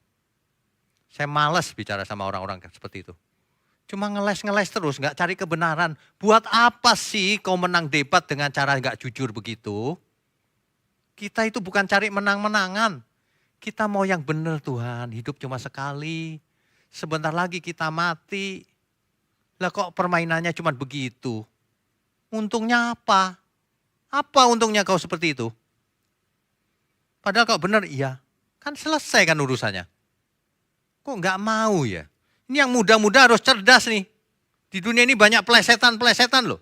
S1: Saya malas bicara sama orang-orang seperti itu. Cuma ngeles terus, nggak cari kebenaran. Buat apa sih kau menang debat dengan cara nggak jujur begitu? Kita itu bukan cari menang-menangan. Kita mau yang benar Tuhan, hidup cuma sekali. Sebentar lagi kita mati. Lah kok permainannya cuma begitu? Untungnya apa? Apa untungnya kau seperti itu? Padahal kau benar, iya. Kan selesai kan urusannya. Kok nggak mau ya? Ini yang muda-muda harus cerdas nih. Di dunia ini banyak plesetan-plesetan loh.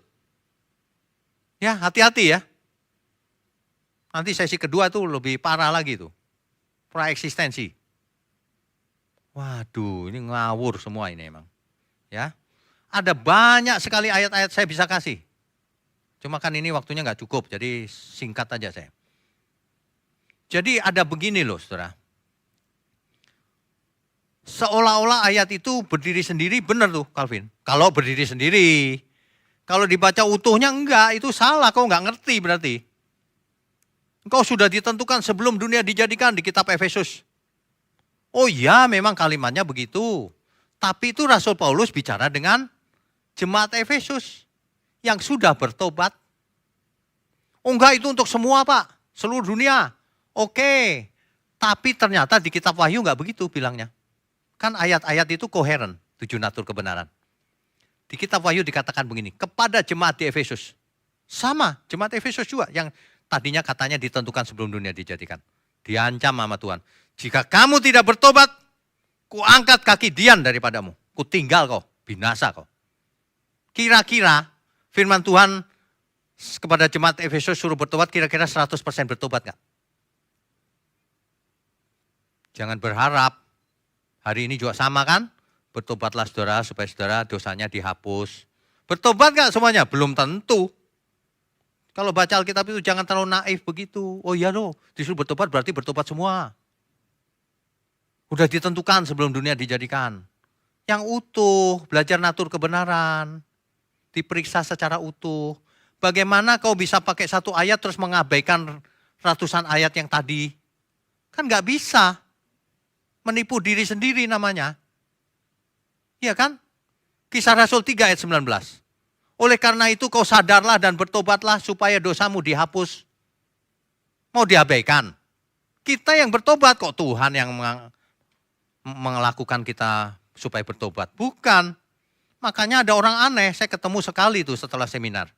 S1: Ya hati-hati ya. Nanti sesi kedua tuh lebih parah lagi tuh. Praeksistensi. Waduh ini ngawur semua ini emang. Ya. Ada banyak sekali ayat-ayat saya bisa kasih. Cuma kan ini waktunya nggak cukup, jadi singkat aja saya. Jadi ada begini loh saudara. Seolah-olah ayat itu berdiri sendiri, benar tuh Calvin. Kalau berdiri sendiri, kalau dibaca utuhnya enggak, itu salah, kau enggak ngerti berarti. Engkau sudah ditentukan sebelum dunia dijadikan di kitab Efesus. Oh iya memang kalimatnya begitu. Tapi itu Rasul Paulus bicara dengan jemaat Efesus yang sudah bertobat. Oh enggak itu untuk semua Pak, seluruh dunia. Oke, tapi ternyata di kitab Wahyu enggak begitu bilangnya. Kan ayat-ayat itu koheren, 7 natur kebenaran. Di kitab Wahyu dikatakan begini, kepada jemaat di Efesus. Sama, jemaat Efesus juga yang tadinya katanya ditentukan sebelum dunia dijadikan. Diancam sama Tuhan. Jika kamu tidak bertobat, kuangkat kaki Dian daripadamu. Kutinggal kau, binasa kau. Kira-kira firman Tuhan kepada jemaat Efesus suruh bertobat, kira-kira 100% bertobat gak? Jangan berharap. Hari ini juga sama kan? Bertobatlah saudara supaya saudara dosanya dihapus. Bertobat gak semuanya? Belum tentu. Kalau baca Alkitab itu jangan terlalu naif begitu. Oh iya loh, disuruh bertobat berarti bertobat semua. Udah ditentukan sebelum dunia dijadikan. Yang utuh, belajar natur kebenaran. Diperiksa secara utuh. Bagaimana kau bisa pakai satu ayat terus mengabaikan ratusan ayat yang tadi? Kan gak bisa. Menipu diri sendiri namanya. Iya kan? Kisah Rasul 3 ayat 19. Oleh karena itu kau sadarlah dan bertobatlah supaya dosamu dihapus. Mau diabaikan. Kita yang bertobat kok Tuhan yang melakukan kita supaya bertobat. Bukan. Makanya ada orang aneh, saya ketemu sekali tuh setelah seminar.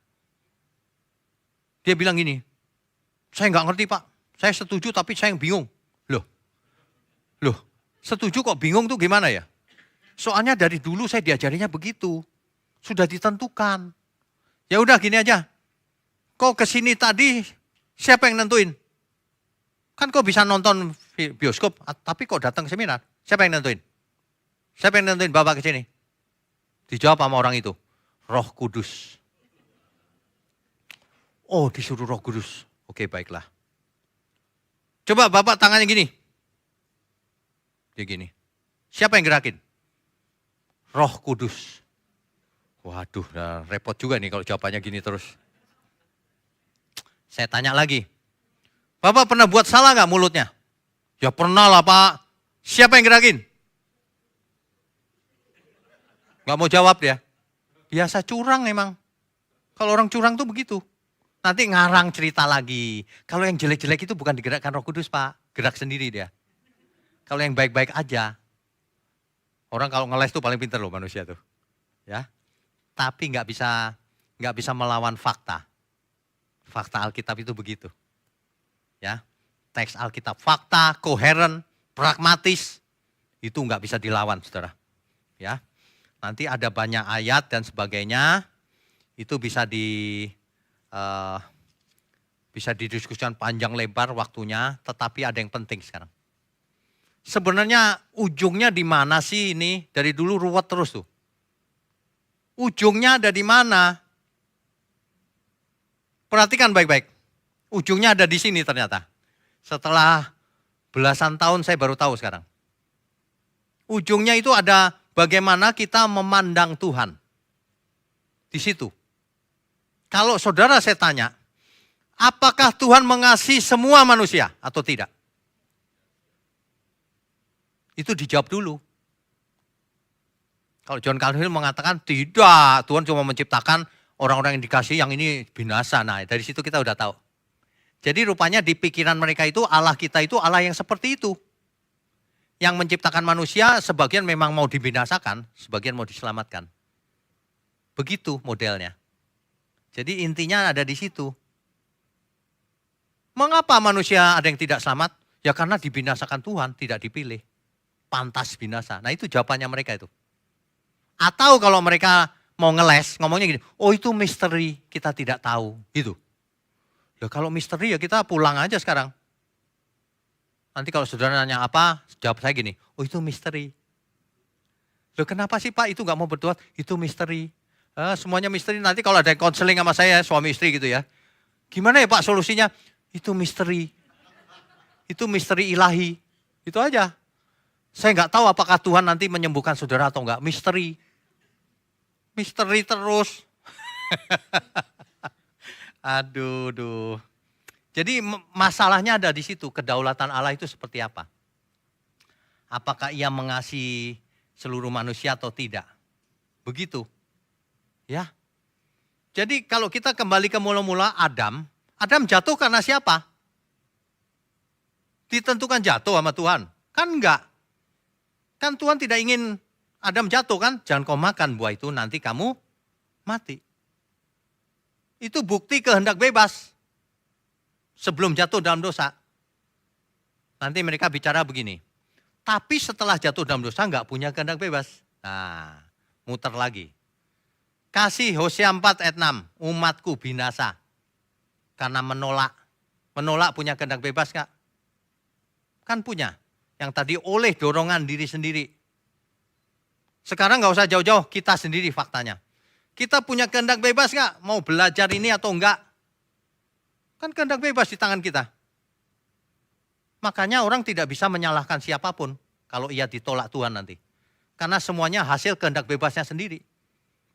S1: Dia bilang gini, saya nggak ngerti Pak, saya setuju tapi saya yang bingung. Loh, setuju kok bingung tuh gimana ya? Soalnya dari dulu saya diajarinya begitu. Sudah ditentukan. Ya udah gini aja. Kok kesini tadi siapa yang nentuin? Kan kok bisa nonton bioskop tapi kok datang ke seminar? Siapa yang nentuin? Siapa yang nentuin Bapak kesini? Dijawab sama orang itu. Roh Kudus. Oh disuruh Roh Kudus. Oke baiklah. Coba Bapak tangannya gini. Dia gini. Siapa yang gerakin? Roh Kudus. Waduh, repot juga nih kalau jawabannya gini terus. Saya tanya lagi. Bapak pernah buat salah gak mulutnya? Ya pernah lah Pak. Siapa yang gerakin? Gak mau jawab dia. Biasa curang emang. Kalau orang curang tuh begitu. Nanti ngarang cerita lagi. Kalau yang jelek-jelek itu bukan digerakkan Roh Kudus Pak. Gerak sendiri dia. Kalau yang baik-baik aja. Orang kalau ngeles tuh paling pintar loh manusia tuh. Ya. Tapi nggak bisa melawan fakta. Fakta Alkitab itu begitu. Ya, teks Alkitab fakta, koheren, pragmatis, itu nggak bisa dilawan, saudara. Ya, nanti ada banyak ayat dan sebagainya, itu bisa bisa didiskusikan panjang lebar waktunya, tetapi ada yang penting sekarang. Sebenarnya ujungnya di mana sih ini? Dari dulu ruwet terus tuh. Ujungnya ada di mana? Perhatikan baik-baik. Ujungnya ada di sini ternyata. Setelah belasan tahun saya baru tahu sekarang. Ujungnya itu ada bagaimana kita memandang Tuhan. Di situ. Kalau saudara saya tanya, apakah Tuhan mengasihi semua manusia atau tidak? Itu dijawab dulu. Kalau John Calvin mengatakan tidak, Tuhan cuma menciptakan orang-orang yang dikasih yang ini binasa. Nah, dari situ kita udah tahu. Jadi rupanya di pikiran mereka itu Allah kita itu Allah yang seperti itu. Yang menciptakan manusia sebagian memang mau dibinasakan, sebagian mau diselamatkan. Begitu modelnya. Jadi intinya ada di situ. Mengapa manusia ada yang tidak selamat? Ya karena dibinasakan Tuhan, tidak dipilih. Pantas binasa. Nah itu jawabannya mereka itu. Atau kalau mereka mau ngeles, ngomongnya gini, oh itu misteri, kita tidak tahu. Gitu. Ya kalau misteri ya kita pulang aja sekarang. Nanti kalau saudara nanya apa, jawab saya gini, oh itu misteri. Loh kenapa sih Pak itu gak mau berdoa? Itu misteri. Semuanya misteri, nanti kalau ada yang konseling sama saya, suami istri gitu ya. Gimana ya Pak solusinya? Itu misteri. Itu misteri ilahi. Itu aja. Saya gak tahu apakah Tuhan nanti menyembuhkan saudara atau enggak. Misteri. Misteri terus. Aduh. Jadi masalahnya ada di situ, kedaulatan Allah itu seperti apa? Apakah ia mengasihi seluruh manusia atau tidak? Begitu. Ya. Jadi kalau kita kembali ke mula-mula Adam jatuh karena siapa? Ditentukan jatuh sama Tuhan? Kan enggak. Kan Tuhan tidak ingin Adam jatuh kan? Jangan kau makan buah itu nanti kamu mati. Itu bukti kehendak bebas. Sebelum jatuh dalam dosa. Nanti mereka bicara begini. Tapi setelah jatuh dalam dosa enggak punya kehendak bebas. Nah, muter lagi. Kasih Hosea 4 ayat 6. Umatku binasa. Karena menolak. Menolak punya kehendak bebas enggak? Kan punya. Yang tadi oleh dorongan diri sendiri. Sekarang enggak usah jauh-jauh. Kita sendiri faktanya. Kita punya kehendak bebas enggak? Mau belajar ini atau enggak? Kan kehendak bebas di tangan kita. Makanya orang tidak bisa menyalahkan siapapun. Kalau ia ditolak Tuhan nanti. Karena semuanya hasil kehendak bebasnya sendiri.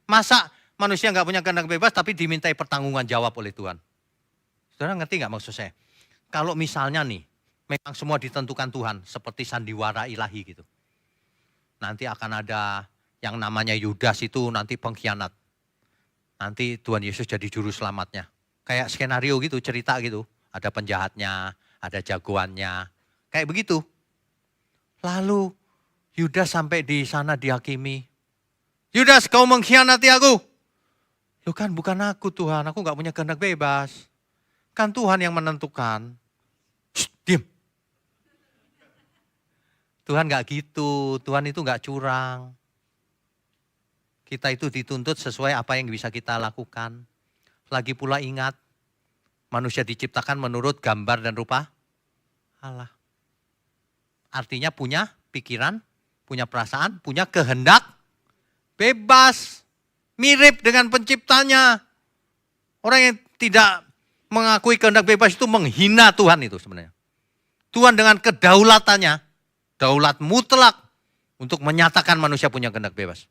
S1: Masa manusia nggak punya kehendak bebas tapi dimintai pertanggungan jawab oleh Tuhan? Saudara ngerti nggak maksud saya? Kalau misalnya nih, memang semua ditentukan Tuhan seperti sandiwara ilahi gitu. Nanti akan ada yang namanya Yudas itu nanti pengkhianat. Nanti Tuhan Yesus jadi juru selamatnya. Kayak skenario gitu, cerita gitu. Ada penjahatnya, ada jagoannya. Kayak begitu. Lalu Yudas sampai di sana dihakimi. Yudas, kau mengkhianati aku. Loh kan bukan aku Tuhan, aku gak punya kehendak bebas. Kan Tuhan yang menentukan. Shh, diam. Tuhan gak gitu, Tuhan itu gak curang. Kita itu dituntut sesuai apa yang bisa kita lakukan. Lagi pula ingat, manusia diciptakan menurut gambar dan rupa Allah. Artinya punya pikiran, punya perasaan, punya kehendak bebas, mirip dengan penciptanya. Orang yang tidak mengakui kehendak bebas itu menghina Tuhan itu sebenarnya. Tuhan dengan kedaulatannya, daulat mutlak untuk menyatakan manusia punya kehendak bebas.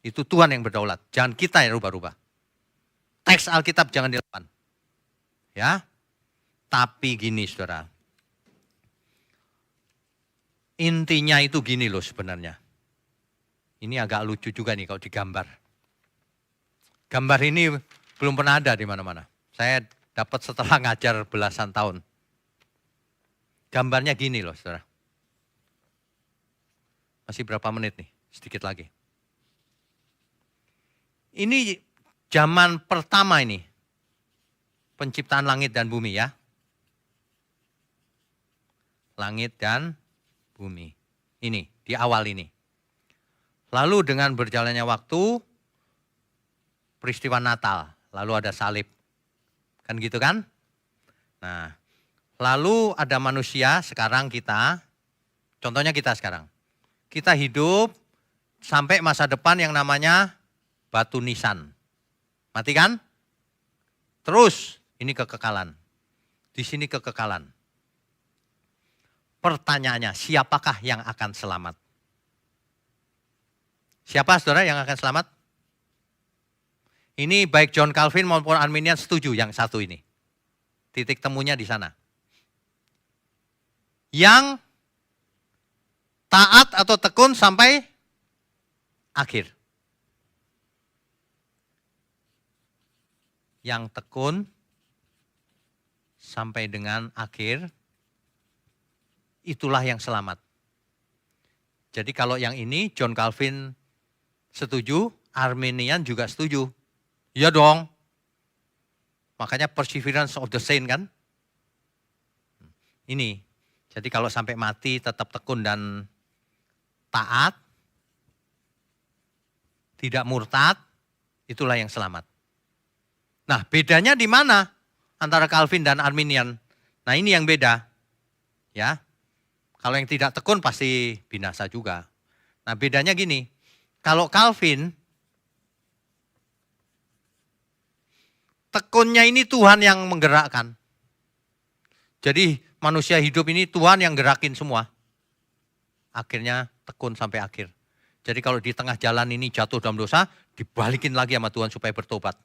S1: Itu Tuhan yang berdaulat, jangan kita yang rubah-rubah. Teks Alkitab jangan dilawan. Ya, tapi gini saudara. Intinya itu gini loh sebenarnya. Ini agak lucu juga nih kalau digambar. Gambar ini belum pernah ada di mana-mana. Saya dapat setelah ngajar belasan tahun. Gambarnya gini loh saudara. Masih berapa menit nih? Sedikit lagi. Ini zaman pertama ini. penciptaan langit dan bumi ya. Langit dan bumi. Ini, di awal ini. Lalu dengan berjalannya waktu, peristiwa Natal, lalu ada salib. Kan gitu kan? Nah, lalu ada manusia, sekarang kita, contohnya kita sekarang. Kita hidup sampai masa depan yang namanya batu nisan. Mati kan? Terus, ini kekekalan. Di sini kekekalan. Pertanyaannya, siapakah yang akan selamat? Siapa saudara yang akan selamat? Ini baik John Calvin maupun Arminian setuju yang satu ini. Titik temunya di sana. Yang taat atau tekun sampai akhir. Yang tekun sampai dengan akhir, itulah yang selamat. Jadi kalau yang ini John Calvin setuju, Arminian juga setuju. Iya dong. Makanya perseverance of the saint kan. Ini. Jadi kalau sampai mati tetap tekun dan taat, tidak murtad, itulah yang selamat. Nah, bedanya di mana antara Calvin dan Arminian? Nah, ini yang beda. Ya. Kalau yang tidak tekun pasti binasa juga. Nah, bedanya gini. Kalau Calvin, tekunnya ini Tuhan yang menggerakkan. Jadi manusia hidup ini Tuhan yang gerakin semua. Akhirnya tekun sampai akhir. Jadi kalau di tengah jalan ini jatuh dalam dosa, dibalikin lagi sama Tuhan supaya bertobat.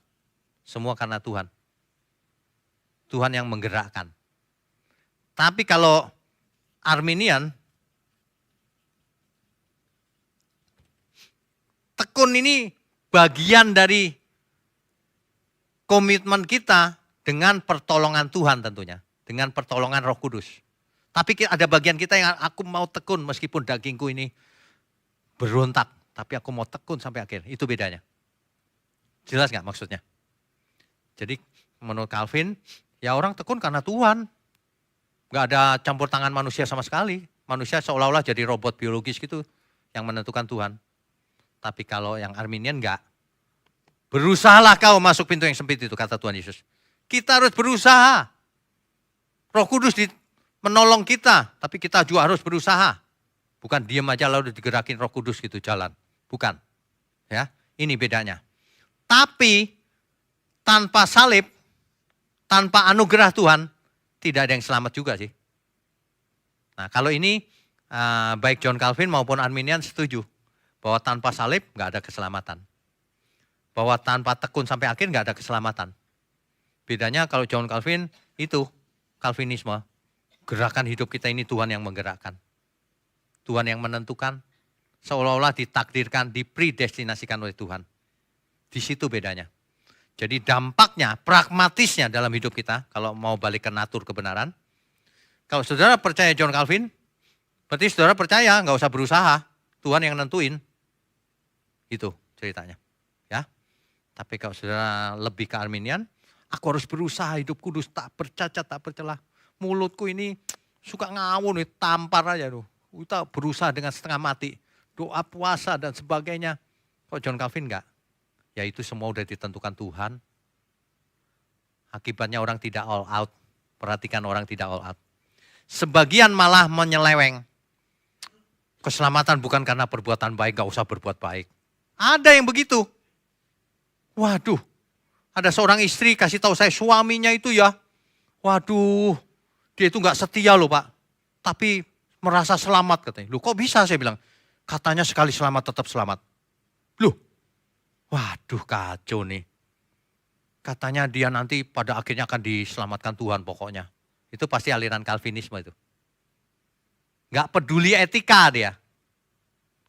S1: Semua karena Tuhan. Tuhan yang menggerakkan. Tapi kalau Arminian, tekun ini bagian dari komitmen kita dengan pertolongan Tuhan tentunya. Dengan pertolongan Roh Kudus. Tapi ada bagian kita yang aku mau tekun meskipun dagingku ini berontak. Tapi aku mau tekun sampai akhir. Itu bedanya. Jelas gak maksudnya? Jadi menurut Calvin, ya orang tekun karena Tuhan. Gak ada campur tangan manusia sama sekali. Manusia seolah-olah jadi robot biologis gitu yang menentukan Tuhan. Tapi kalau yang Arminian enggak. Berusahalah kau masuk pintu yang sempit itu, kata Tuhan Yesus. Kita harus berusaha. Roh Kudus menolong kita, tapi kita juga harus berusaha. Bukan diam aja lalu digerakin Roh Kudus gitu jalan. Bukan. Ya, ini bedanya. Tapi tanpa salib, tanpa anugerah Tuhan, tidak ada yang selamat juga sih. Nah, kalau ini baik John Calvin maupun Arminian setuju bahwa tanpa salib nggak ada keselamatan. Bahwa tanpa tekun sampai akhir nggak ada keselamatan. Bedanya kalau John Calvin itu Calvinisme, gerakan hidup kita ini Tuhan yang menggerakkan. Tuhan yang menentukan, seolah-olah ditakdirkan, dipredestinasikan oleh Tuhan. Di situ bedanya. Jadi dampaknya, pragmatisnya dalam hidup kita, kalau mau balik ke natur kebenaran, kalau saudara percaya John Calvin, berarti saudara percaya, nggak usah berusaha, Tuhan yang nentuin. Itu ceritanya. Ya. Tapi kalau saudara lebih ke Arminian, aku harus berusaha hidup kudus, tak bercacat, tak bercelah. Mulutku ini suka ngawur, tampar aja tuh. Kita berusaha dengan setengah mati, doa puasa dan sebagainya. Kok John Calvin enggak? Ya itu semua udah ditentukan Tuhan. Akibatnya orang tidak all out. Perhatikan orang tidak all out. Sebagian malah menyeleweng. Keselamatan bukan karena perbuatan baik, gak usah berbuat baik. Ada yang begitu. Waduh, ada seorang istri kasih tahu saya suaminya itu ya. Waduh, dia itu gak setia loh Pak. Tapi merasa selamat katanya. Loh kok bisa saya bilang. Katanya sekali selamat tetap selamat. Loh, waduh kacau nih. Katanya dia nanti pada akhirnya akan diselamatkan Tuhan pokoknya. Itu pasti aliran Calvinisme itu. Gak peduli etika dia.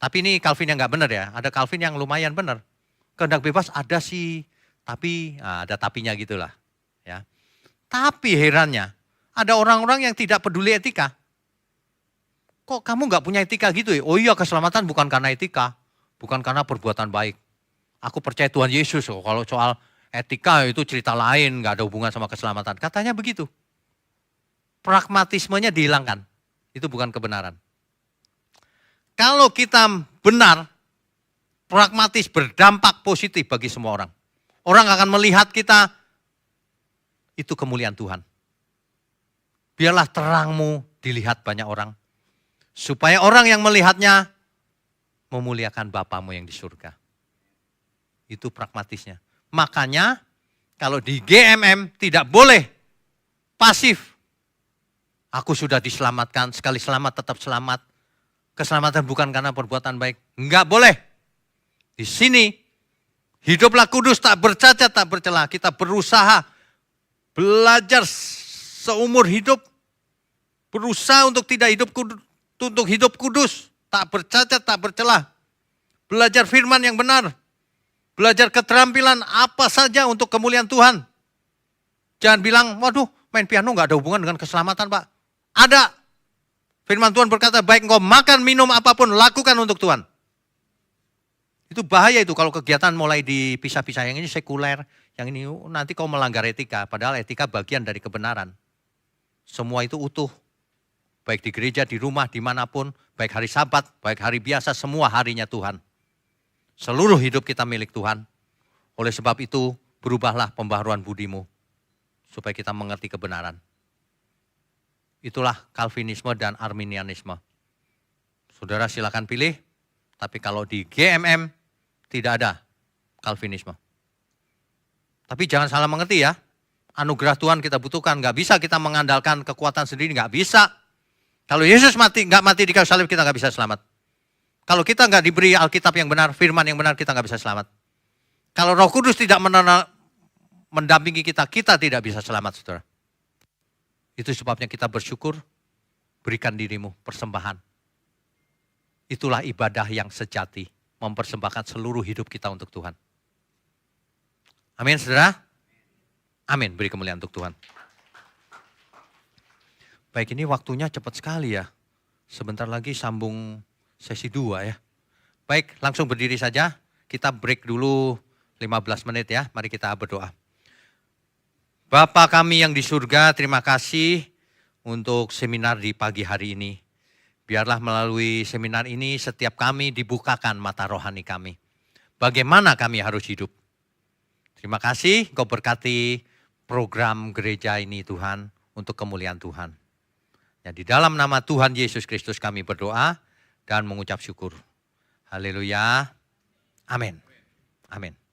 S1: Tapi ini Calvin yang gak benar ya. Ada Calvin yang lumayan benar. Kehendak bebas ada sih. Tapi ada tapinya gitulah. Ya. Tapi herannya ada orang-orang yang tidak peduli etika. Kok kamu gak punya etika gitu ya? Oh iya keselamatan bukan karena etika. Bukan karena perbuatan baik. Aku percaya Tuhan Yesus. Kalau soal Etika itu cerita lain, nggak ada hubungan sama keselamatan. Katanya begitu. Pragmatismenya dihilangkan. Itu bukan kebenaran. Kalau kita benar, pragmatis berdampak positif bagi semua orang. Orang akan melihat kita, itu kemuliaan Tuhan. Biarlah terangmu dilihat banyak orang. Supaya orang yang melihatnya memuliakan Bapamu yang di surga. Itu pragmatisnya. Makanya kalau di GMM tidak boleh pasif. Aku sudah diselamatkan, sekali selamat tetap selamat. Keselamatan bukan karena perbuatan baik. Enggak boleh. Di sini, hiduplah kudus, tak bercacat, tak bercela. Kita berusaha, belajar seumur hidup. Berusaha untuk tidak hidup kudus. Tak bercacat, tak bercela. Belajar firman yang benar. Belajar keterampilan apa saja untuk kemuliaan Tuhan. Jangan bilang, waduh main piano gak ada hubungan dengan keselamatan Pak. Ada. Firman Tuhan berkata, baik engkau makan, minum apapun, lakukan untuk Tuhan. Itu bahaya itu kalau kegiatan mulai dipisah-pisah. Yang ini sekuler, yang ini nanti kau melanggar etika. Padahal etika bagian dari kebenaran. Semua itu utuh. Baik di gereja, di rumah, dimanapun. Baik hari Sabat, baik hari biasa, semua harinya Tuhan. Seluruh hidup kita milik Tuhan. Oleh sebab itu, berubahlah pembaharuan budimu. Supaya kita mengerti kebenaran. Itulah Calvinisme dan Arminianisme. Saudara silakan pilih, tapi kalau di GMM tidak ada Calvinisme. Tapi jangan salah mengerti ya, anugerah Tuhan kita butuhkan, nggak bisa kita mengandalkan kekuatan sendiri, nggak bisa. Kalau Yesus nggak mati di kayu salib, kita nggak bisa selamat. Kalau kita nggak diberi Alkitab yang benar, firman yang benar, kita nggak bisa selamat. Kalau Roh Kudus tidak mendampingi kita, kita tidak bisa selamat, saudara. Itu sebabnya kita bersyukur, berikan dirimu persembahan. Itulah ibadah yang sejati, mempersembahkan seluruh hidup kita untuk Tuhan. Amin, saudara? Amin, beri kemuliaan untuk Tuhan. Baik, ini waktunya cepat sekali ya. Sebentar lagi sambung sesi 2 ya. Baik, langsung berdiri saja. Kita break dulu 15 menit ya. Mari kita berdoa. Bapa kami yang di surga, terima kasih untuk seminar di pagi hari ini. Biarlah melalui seminar ini setiap kami dibukakan mata rohani kami. Bagaimana kami harus hidup. Terima kasih Engkau berkati program gereja ini Tuhan untuk kemuliaan Tuhan. Ya, di dalam nama Tuhan Yesus Kristus kami berdoa dan mengucap syukur. Haleluya. Amin. Amin.